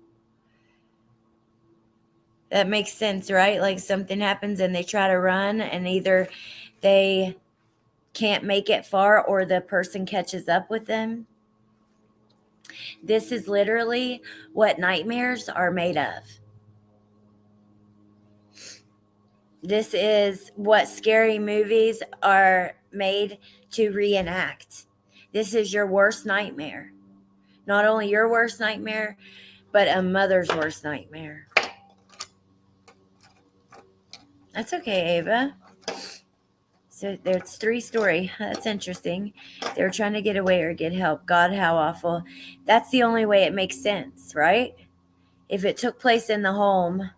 That makes sense, right? Like something happens and they try to run and either they can't make it far or the person catches up with them. This is literally what nightmares are made of. This is what scary movies are made to reenact. This is your worst nightmare. Not only your worst nightmare, but a mother's worst nightmare. That's okay, Ava. So there's 3-story. That's interesting. They were trying to get away or get help. God, how awful. That's the only way it makes sense, right? If it took place in the home,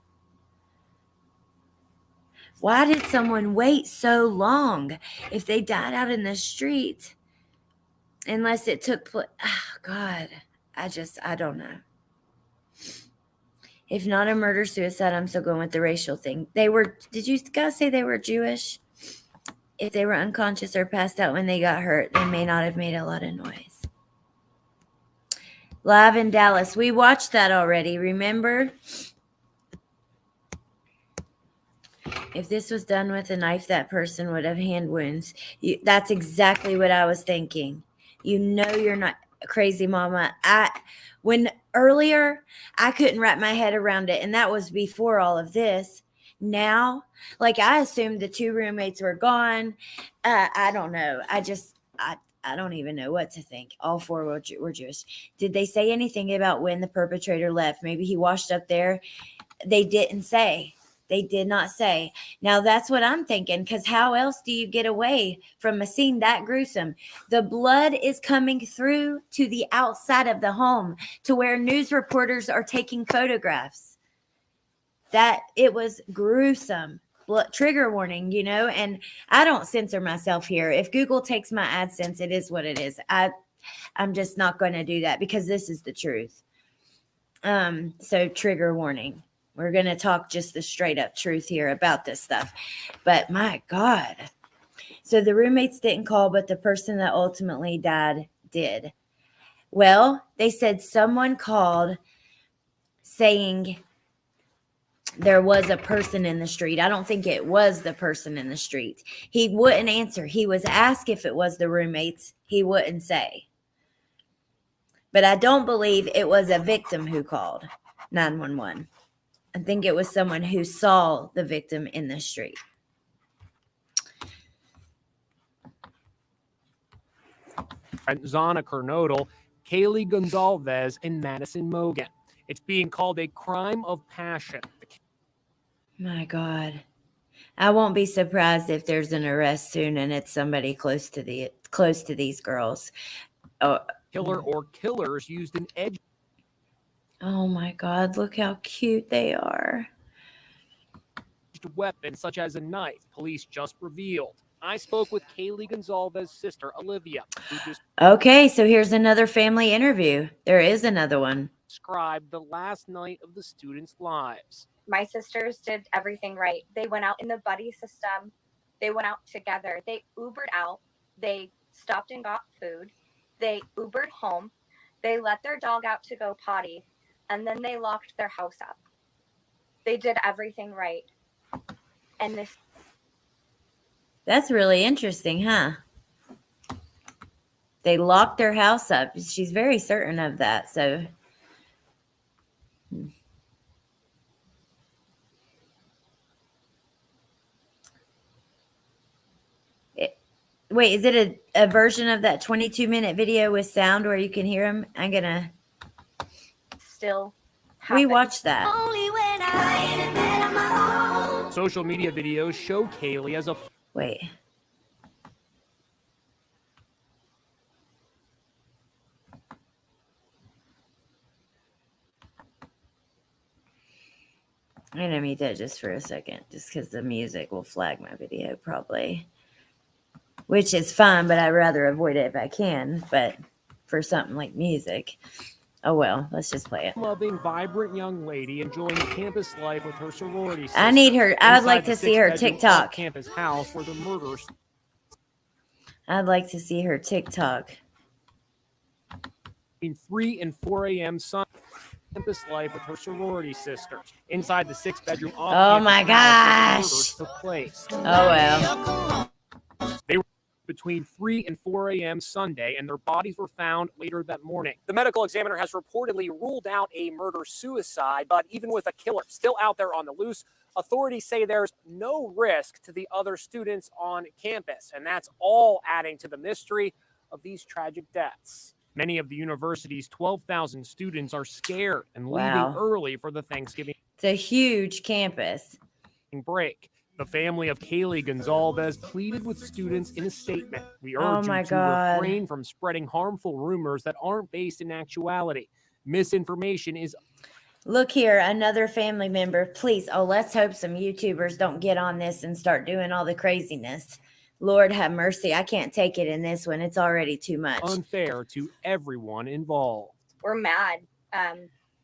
why did someone wait so long if they died out in the street? Unless it took place. Oh, God, I don't know. If not a murder suicide, I'm still going with the racial thing. Did you guys say they were Jewish? If they were unconscious or passed out when they got hurt, they may not have made a lot of noise. Live in Dallas. We watched that already, remember? If this was done with a knife, that person would have hand wounds. That's exactly what I was thinking. You know you're not crazy, Mama. When earlier, I couldn't wrap my head around it, and that was before all of this. Now, like I assumed the 2 roommates were gone. I don't know. I don't even know what to think. All 4 were Jewish. Did they say anything about when the perpetrator left? Maybe he washed up there. They didn't say. They did not say. Now that's what I'm thinking, because how else do you get away from a scene that gruesome? The blood is coming through to the outside of the home to where news reporters are taking photographs. That it was gruesome. Trigger warning, and I don't censor myself here. If Google takes my AdSense, it is what it is. I'm just not going to do that because this is the truth. So trigger warning. We're going to talk just the straight up truth here about this stuff. But my God. So the roommates didn't call, but the person that ultimately died did. Well, they said someone called saying there was a person in the street. I don't think it was the person in the street. He wouldn't answer. He was asked if it was the roommates. He wouldn't say. But I don't believe it was a victim who called 911. I think it was someone who saw the victim in the street. Zana Kernodle, Kaylee Gonzalez, and Madison Mogan. It's being called a crime of passion. My God. I won't be surprised if there's an arrest soon and it's somebody close to these girls. Killer or killers used an edge. Oh my God, look how cute they are. Weapon such as a knife, police just revealed. I spoke with Kaylee Gonzalez's sister, Olivia, who Okay, so here's another family interview. There is another one. described the last night of the students' lives. My sisters did everything right. They went out in the buddy system. They went out together. They Ubered out. They stopped and got food. They Ubered home. They let their dog out to go potty. And then they locked their house up. They did everything right. And this. That's really interesting, huh? They locked their house up. She's very certain of that. So. Wait, is it a version of that 22-minute video with sound where you can hear them? I'm going to. Still. We watched that. Social media videos show Kaylee as a. Wait. I'm going to mute that just for a second, just because the music will flag my video probably. which is fine, but I'd rather avoid it if I can. But for something like music, oh well, let's just play it. Loving, vibrant young lady enjoying campus life with her sorority sister. I need her. I would like inside the to see her 6-bedroom TikTok. off-campus house where the murders I'd like to see her TikTok. between 3 and 4 a.m. Sunday. Campus life with her sorority sisters. Inside the 6-bedroom Oh off-campus my house where the murders gosh. took place. Oh well. They were between 3 and 4 a.m. Sunday, and their bodies were found later that morning. The medical examiner has reportedly ruled out a murder-suicide, but even with a killer still out there on the loose, authorities say there's no risk to the other students on campus, and that's all adding to the mystery of these tragic deaths. Many of the university's 12,000 students are scared and leaving Wow. early for the Thanksgiving It's a huge campus. break. The family of Kaylee Gonzalez pleaded with students in a statement. We Oh urge my you to God. refrain from spreading harmful rumors that aren't based in actuality. Misinformation is Look here, another family member. Please, oh, let's hope some YouTubers don't get on this and start doing all the craziness. Lord have mercy. I can't take it in this one. It's already too much. unfair to everyone involved. We're mad.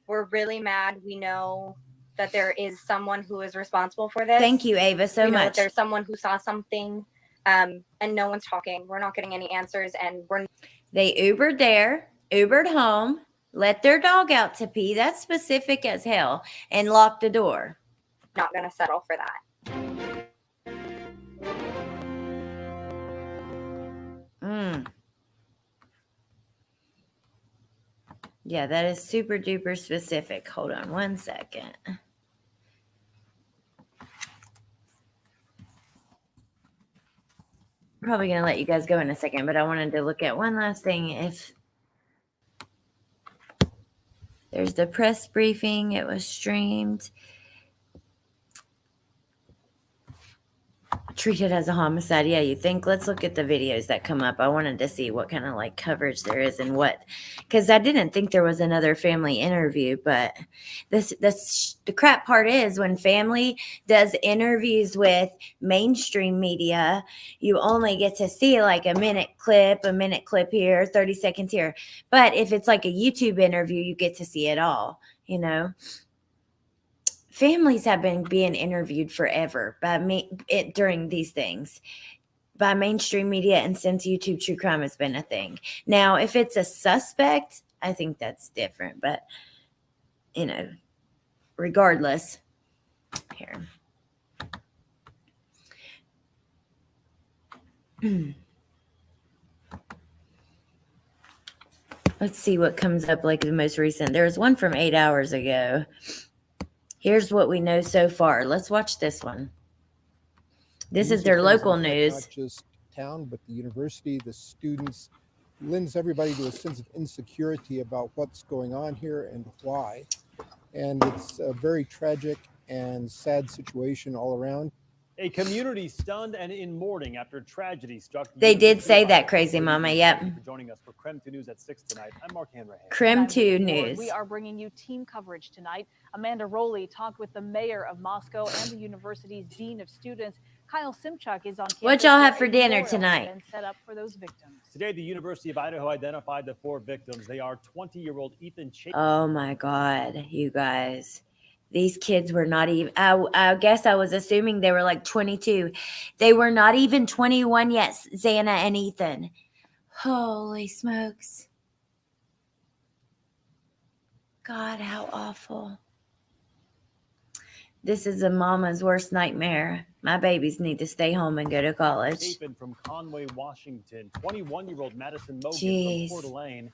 We're really mad. We know that there is someone who is responsible for this. Thank you, Ava, so we know that much. there's someone who saw something, and no one's talking. We're not getting any answers, and we're They Ubered there, Ubered home, let their dog out to pee. That's specific as hell, and locked the door. not going to settle for that. Yeah, that is super duper specific. Hold on one second. Probably going to let you guys go in a second, but I wanted to look at one last thing. If there's the press briefing, it was streamed. Treated as a homicide. Yeah, you think? Let's look at the videos that come up. I wanted to see what kind of like coverage there is and what, because I didn't think there was another family interview. But the crap part is when family does interviews with mainstream media, you only get to see like a minute clip here, 30 seconds here. But if it's like a YouTube interview, you get to see it all, you know. Families have been being interviewed forever by me during these things by mainstream media, and since YouTube true crime has been a thing. Now, if it's a suspect, I think that's different, but you know, regardless, here. Let's see what comes up like the most recent. There's one from 8 hours ago. Here's what we know so far. Let's watch this one. This is their local news. Not just town, but the university, the students, lends everybody to a sense of insecurity about what's going on here and why. And it's a very tragic and sad situation all around. A community stunned and in mourning after tragedy struck. They did say that, crazy mama. Yep. Thank you for joining us for Creme 2 News at 6 tonight. I'm Mark Hanrahan. Creme 2 We News. are bringing you team coverage tonight. Amanda Rowley talked with the mayor of Moscow and the university's dean of students. Kyle Simchuk is on campus. What y'all have for a dinner memorial tonight? and set up for those victims. Today, the University of Idaho identified the 4 victims. They are 20-year-old Ethan Chase. Oh my God, you guys. These kids were not even, I guess I was assuming they were like 22. They were not even 21 yet, Xana and Ethan. Holy smokes. God, how awful. This is a mama's worst nightmare. My babies need to stay home and go to college. Chapin from Conway, Washington. 21-year-old Madison Mogan Jeez. from Coeur d'Alene.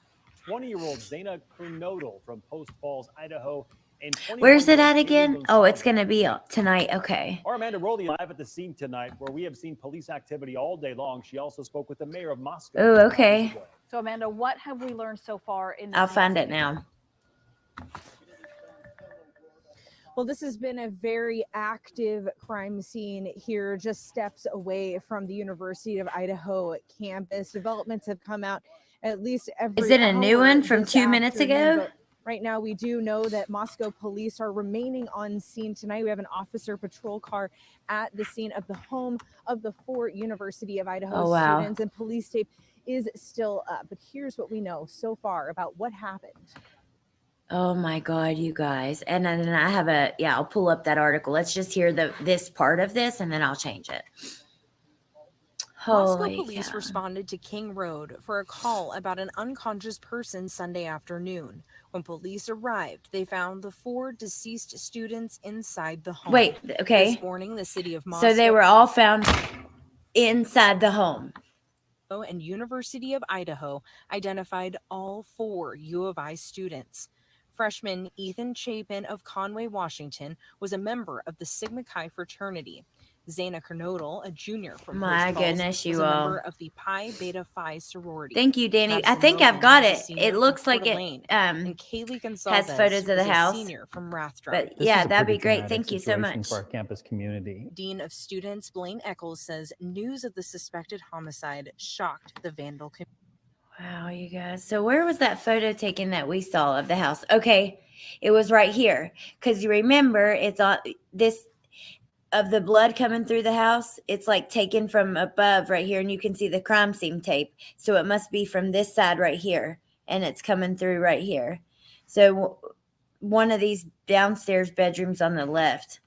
20-year-old Zana Kernodal from Post Falls, Idaho. And Where's it at 21-year-old again? Kaylee Oh, it's Gonzalez. going to be tonight. Okay. Our Amanda Rowley live at the scene tonight, where we have seen police activity all day long. She also spoke with the mayor of Moscow. Oh, okay. So, Amanda, what have we learned so far in this I'll find it investigation? now. Well, this has been a very active crime scene here, just steps away from the University of Idaho campus. Developments have come out at least every Is it a new hour one from this 2 minutes afternoon, ago? Right now, we do know that Moscow police are remaining on scene tonight. We have an officer patrol car at the scene of the home of the 4 University of Idaho Oh, wow. students, and police tape is still up. But here's what we know so far about what happened. Oh my God, you guys. And then I have I'll pull up that article. Let's just hear this part of this and then I'll change it. Moscow Holy police cow. responded to King Road for a call about an unconscious person Sunday afternoon. When police arrived, they found the 4 deceased students inside the home. Wait, okay. This morning, the city of Moscow So they were all found inside the home. and University of Idaho identified all 4 U of I students. Freshman Ethan Chapin of Conway, Washington, was a member of the Sigma Chi fraternity. Zaina Kernodle, a junior from My Post Falls, goodness, was you a all. member of the Pi Beta Phi sorority. Thank you, Danny. I Madison think I've Logan got was a it. senior It from looks like Coeur it d'Alene, and Kaylee has Gonzalez photos of the was a house. senior from Rathdrum. But This yeah, is a that'd be pretty great. dramatic Thank you so situation much. for our campus community. Dean of Students Blaine Eccles says news of the suspected homicide shocked the Vandal community. Wow, you guys. So where was that photo taken that we saw of the house? Okay, it was right here. Because you remember, it's on this of the blood coming through the house. It's like taken from above right here, and you can see the crime scene tape. So it must be from this side right here, and it's coming through right here. So one of these downstairs bedrooms on the left.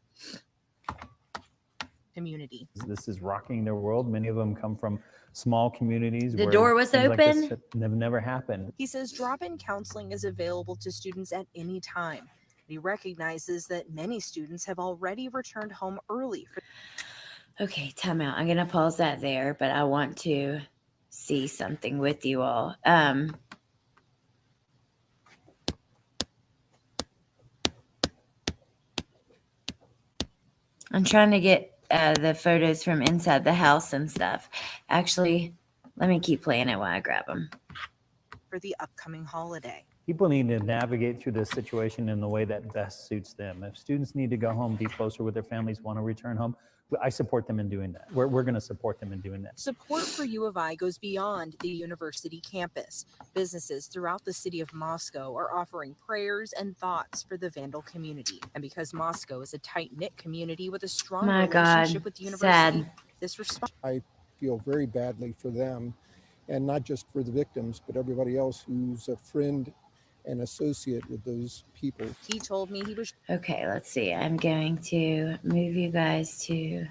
Community. This is rocking their world. Many of them come from small communities. The where door was things like this open? have never happened. He says drop-in counseling is available to students at any time. He recognizes that many students have already returned home early. Okay, time out. I'm going to pause that there, but I want to see something with you all. I'm trying to get the photos from inside the house and stuff. Actually, let me keep playing it while I grab them. For the upcoming holiday. People need to navigate through this situation in the way that best suits them. If students need to go home, be closer with their families, want to return home, I support them in doing that. We're going to support them in doing that. Support for U of I goes beyond the university campus. Businesses throughout the city of Moscow are offering prayers and thoughts for the Vandal community. And because Moscow is a tight-knit community with a strong My relationship God, with the university, sad. this response. I feel very badly for them, and not just for the victims, but everybody else who's a friend and associate with those people. He told me he was. Okay, let's see. I'm going to move you guys to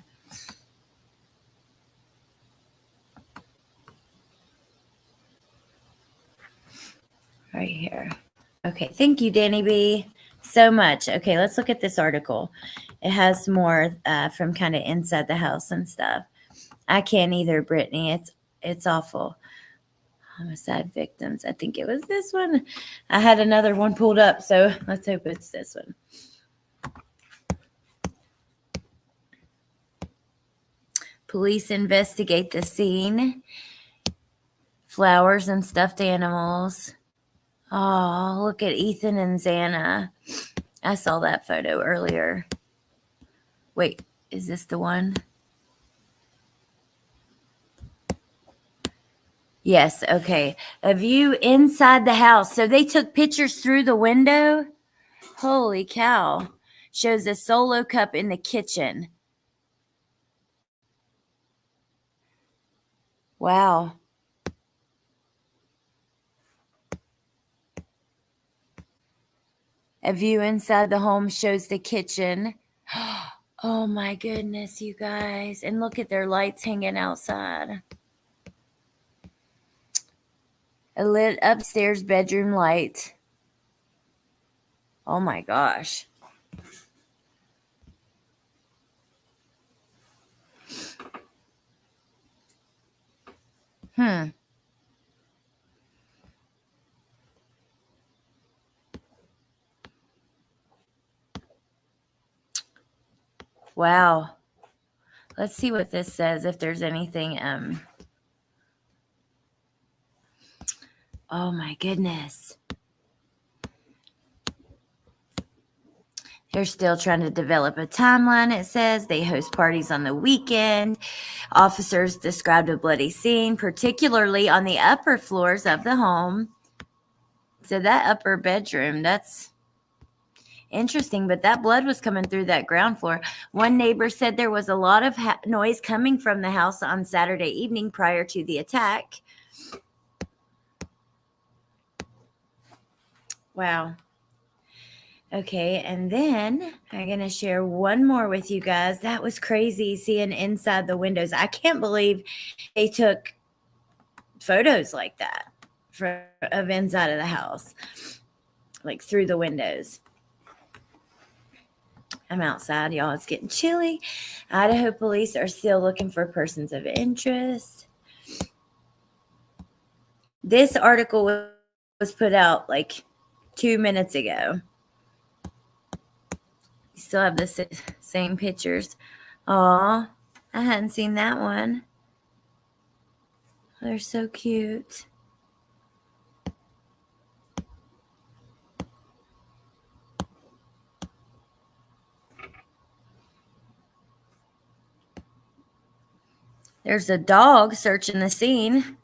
right here. Okay, thank you, Danny B, so much. Okay, let's look at this article. It has more from kind of inside the house and stuff. I can't either, Brittany. It's awful. Homicide victims. I think it was this one. I had another one pulled up, so let's hope it's this one. Police investigate the scene. Flowers and stuffed animals. Oh, look at Ethan and Xana. I saw that photo earlier. Wait, is this the one? Yes, okay. A view inside the house. So they took pictures through the window? Holy cow. Shows a solo cup in the kitchen. Wow. A view inside the home shows the kitchen. Oh my goodness, you guys. And look at their lights hanging outside. A lit upstairs bedroom light. Oh my gosh. Wow. Let's see what this says, if there's anything. Oh my goodness. They're still trying to develop a timeline, it says. They host parties on the weekend. Officers described a bloody scene, particularly on the upper floors of the home. So that upper bedroom, that's interesting, but that blood was coming through that ground floor. One neighbor said there was a lot of noise coming from the house on Saturday evening prior to the attack. Wow. Okay, and then I'm going to share one more with you guys. That was crazy seeing inside the windows. I can't believe they took photos like that of inside of the house, like through the windows. I'm outside, y'all. It's getting chilly. Idaho police are still looking for persons of interest. This article was put out like 2 minutes ago. You still have the same pictures. Aw, I hadn't seen that one. They're so cute. There's a dog searching the scene.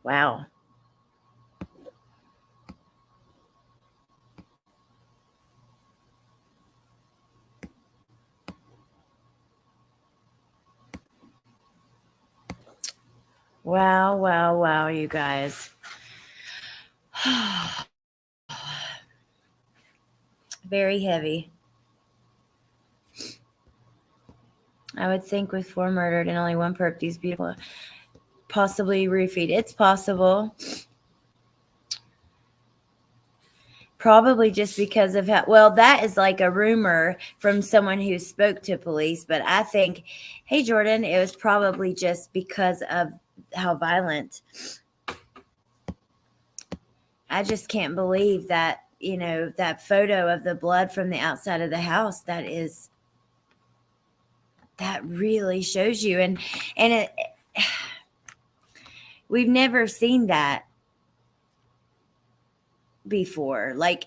Wow. Wow, wow, wow, you guys. Very heavy. I would think with 4 murdered and only 1 perp, these beautiful, possibly roofied. It's possible. Probably just because of how, well, that is like a rumor from someone who spoke to police, but I think, hey, Jordan, it was probably just because of how violent. I just can't believe that, you know, that photo of the blood from the outside of the house, that really shows you. And we've never seen that before. Like,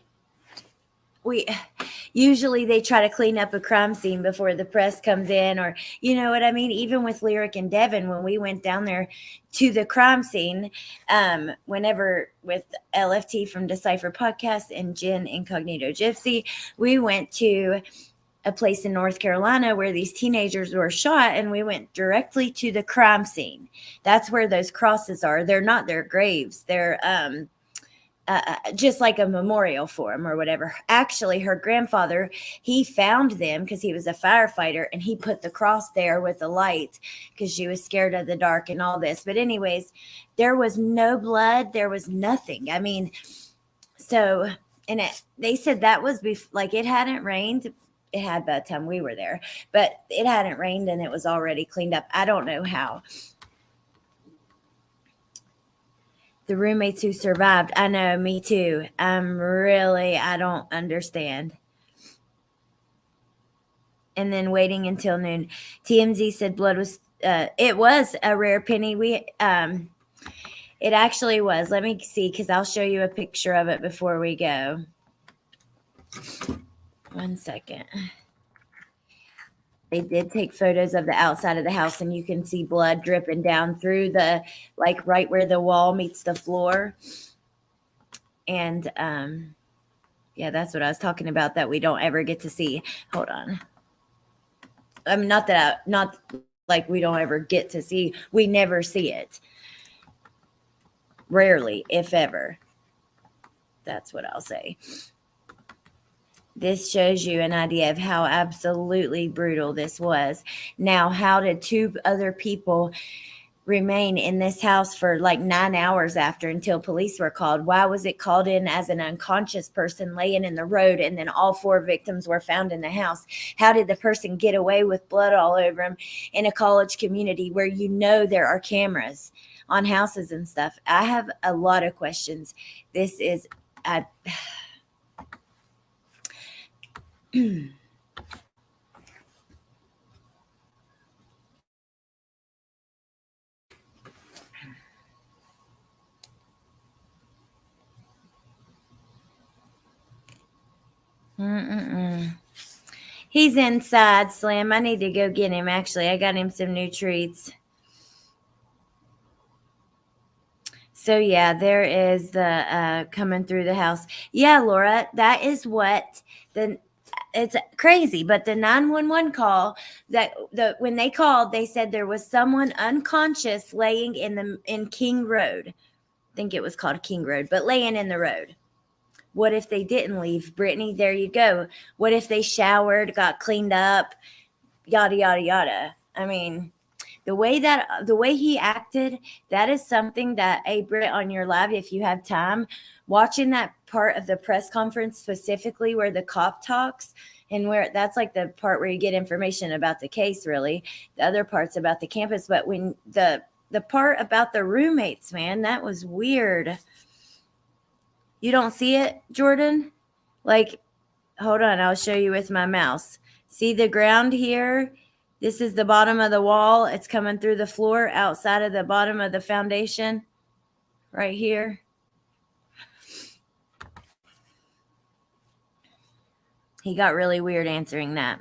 usually they try to clean up a crime scene before the press comes in, or you know what I mean? Even with Lyric and Devin, when we went down there to the crime scene, whenever with LFT from Decipher Podcast and Jen Incognito Gypsy, we went to a place in North Carolina where these teenagers were shot, and we went directly to the crime scene. That's where those crosses are. They're not their graves. They're just like a memorial for him or whatever. Actually, her grandfather, he found them because he was a firefighter, and he put the cross there with the light because she was scared of the dark and all this. But anyways, there was no blood. There was nothing. I mean, so, and they said that was like it hadn't rained. It had by the time we were there, but it hadn't rained and it was already cleaned up. I don't know how. The roommates who survived. I know, me too. I don't understand. And then waiting until noon. TMZ said blood was, it was a rare penny. It actually was. Let me see, because I'll show you a picture of it before we go. 1 second. They did take photos of the outside of the house, and you can see blood dripping down through the, like right where the wall meets the floor. And yeah, that's what I was talking about, that we don't ever get to see. Hold on. Not like we don't ever get to see. We never see it. Rarely, if ever. That's what I'll say. This shows you an idea of how absolutely brutal this was. Now, how did 2 other people remain in this house for like 9 hours until police were called? Why was it called in as an unconscious person laying in the road, and then all 4 victims were found in the house? How did the person get away with blood all over him in a college community where you know there are cameras on houses and stuff? I have a lot of questions. This is He's inside, Slim. I need to go get him. Actually, I got him some new treats. So yeah, there is the coming through the house. Yeah, Laura, that is what the it's crazy, but the 911 call that when they called, they said there was someone unconscious laying in King Road. I think it was called King Road, but laying in the road. What if they didn't leave? Brittany, there you go. What if they showered, got cleaned up, yada yada yada. I mean, the way he acted, that is something that Britt, on your live, if you have time, watching that part of the press conference specifically where the cop talks, and where that's like the part where you get information about the case, really. The other part's about the campus, but when the part about the roommates, man, that was weird. You don't see it, Jordan? Like, hold on, I'll show you with my mouse. See the ground here? This is the bottom of the wall. It's coming through the floor outside of the bottom of the foundation right here. He got really weird answering that.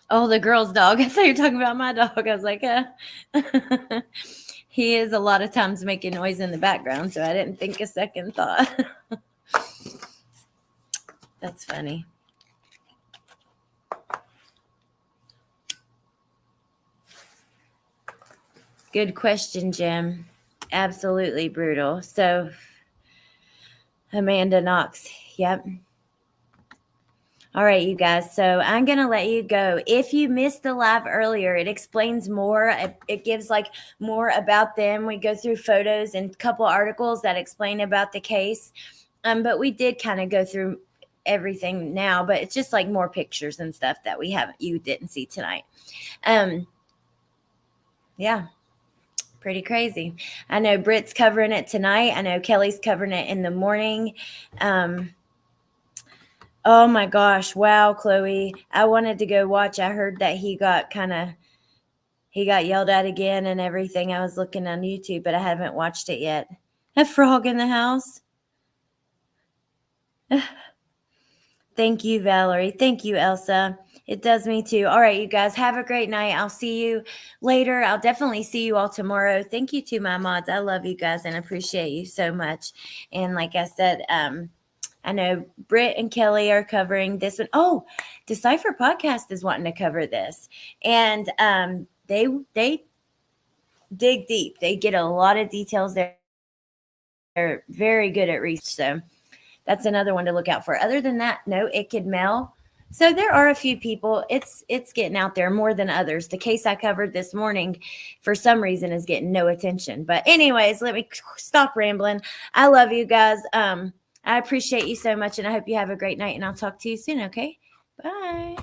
Oh, the girl's dog. I thought you were talking about my dog. I was like, He is a lot of times making noise in the background, so I didn't think a second thought. That's funny. Good question, Jim. Absolutely brutal. So, Amanda Knox. Yep. All right, you guys. So I'm going to let you go. If you missed the live earlier, it explains more. It gives like more about them. We go through photos and a couple articles that explain about the case. But we did kind of go through everything now, but it's just like more pictures and stuff that you didn't see tonight. Yeah. Pretty crazy. I know Britt's covering it tonight. I know Kelly's covering it in the morning. Oh my gosh. Wow, Chloe. I wanted to go watch. I heard that he got yelled at again and everything. I was looking on YouTube, but I haven't watched it yet. A frog in the house. Thank you, Valerie. Thank you, Elsa. It does me too. All right, you guys, have a great night. I'll see you later. I'll definitely see you all tomorrow. Thank you to my mods. I love you guys and appreciate you so much. And like I said, I know Britt and Kelly are covering this one. Oh, Decipher Podcast is wanting to cover this. And they dig deep. They get a lot of details there. They're very good at research. So that's another one to look out for. Other than that, no, it could mail. So there are a few people. It's getting out there more than others. The case I covered this morning, for some reason, is getting no attention. But anyways, let me stop rambling. I love you guys. I appreciate you so much, and I hope you have a great night. And I'll talk to you soon. Okay, bye.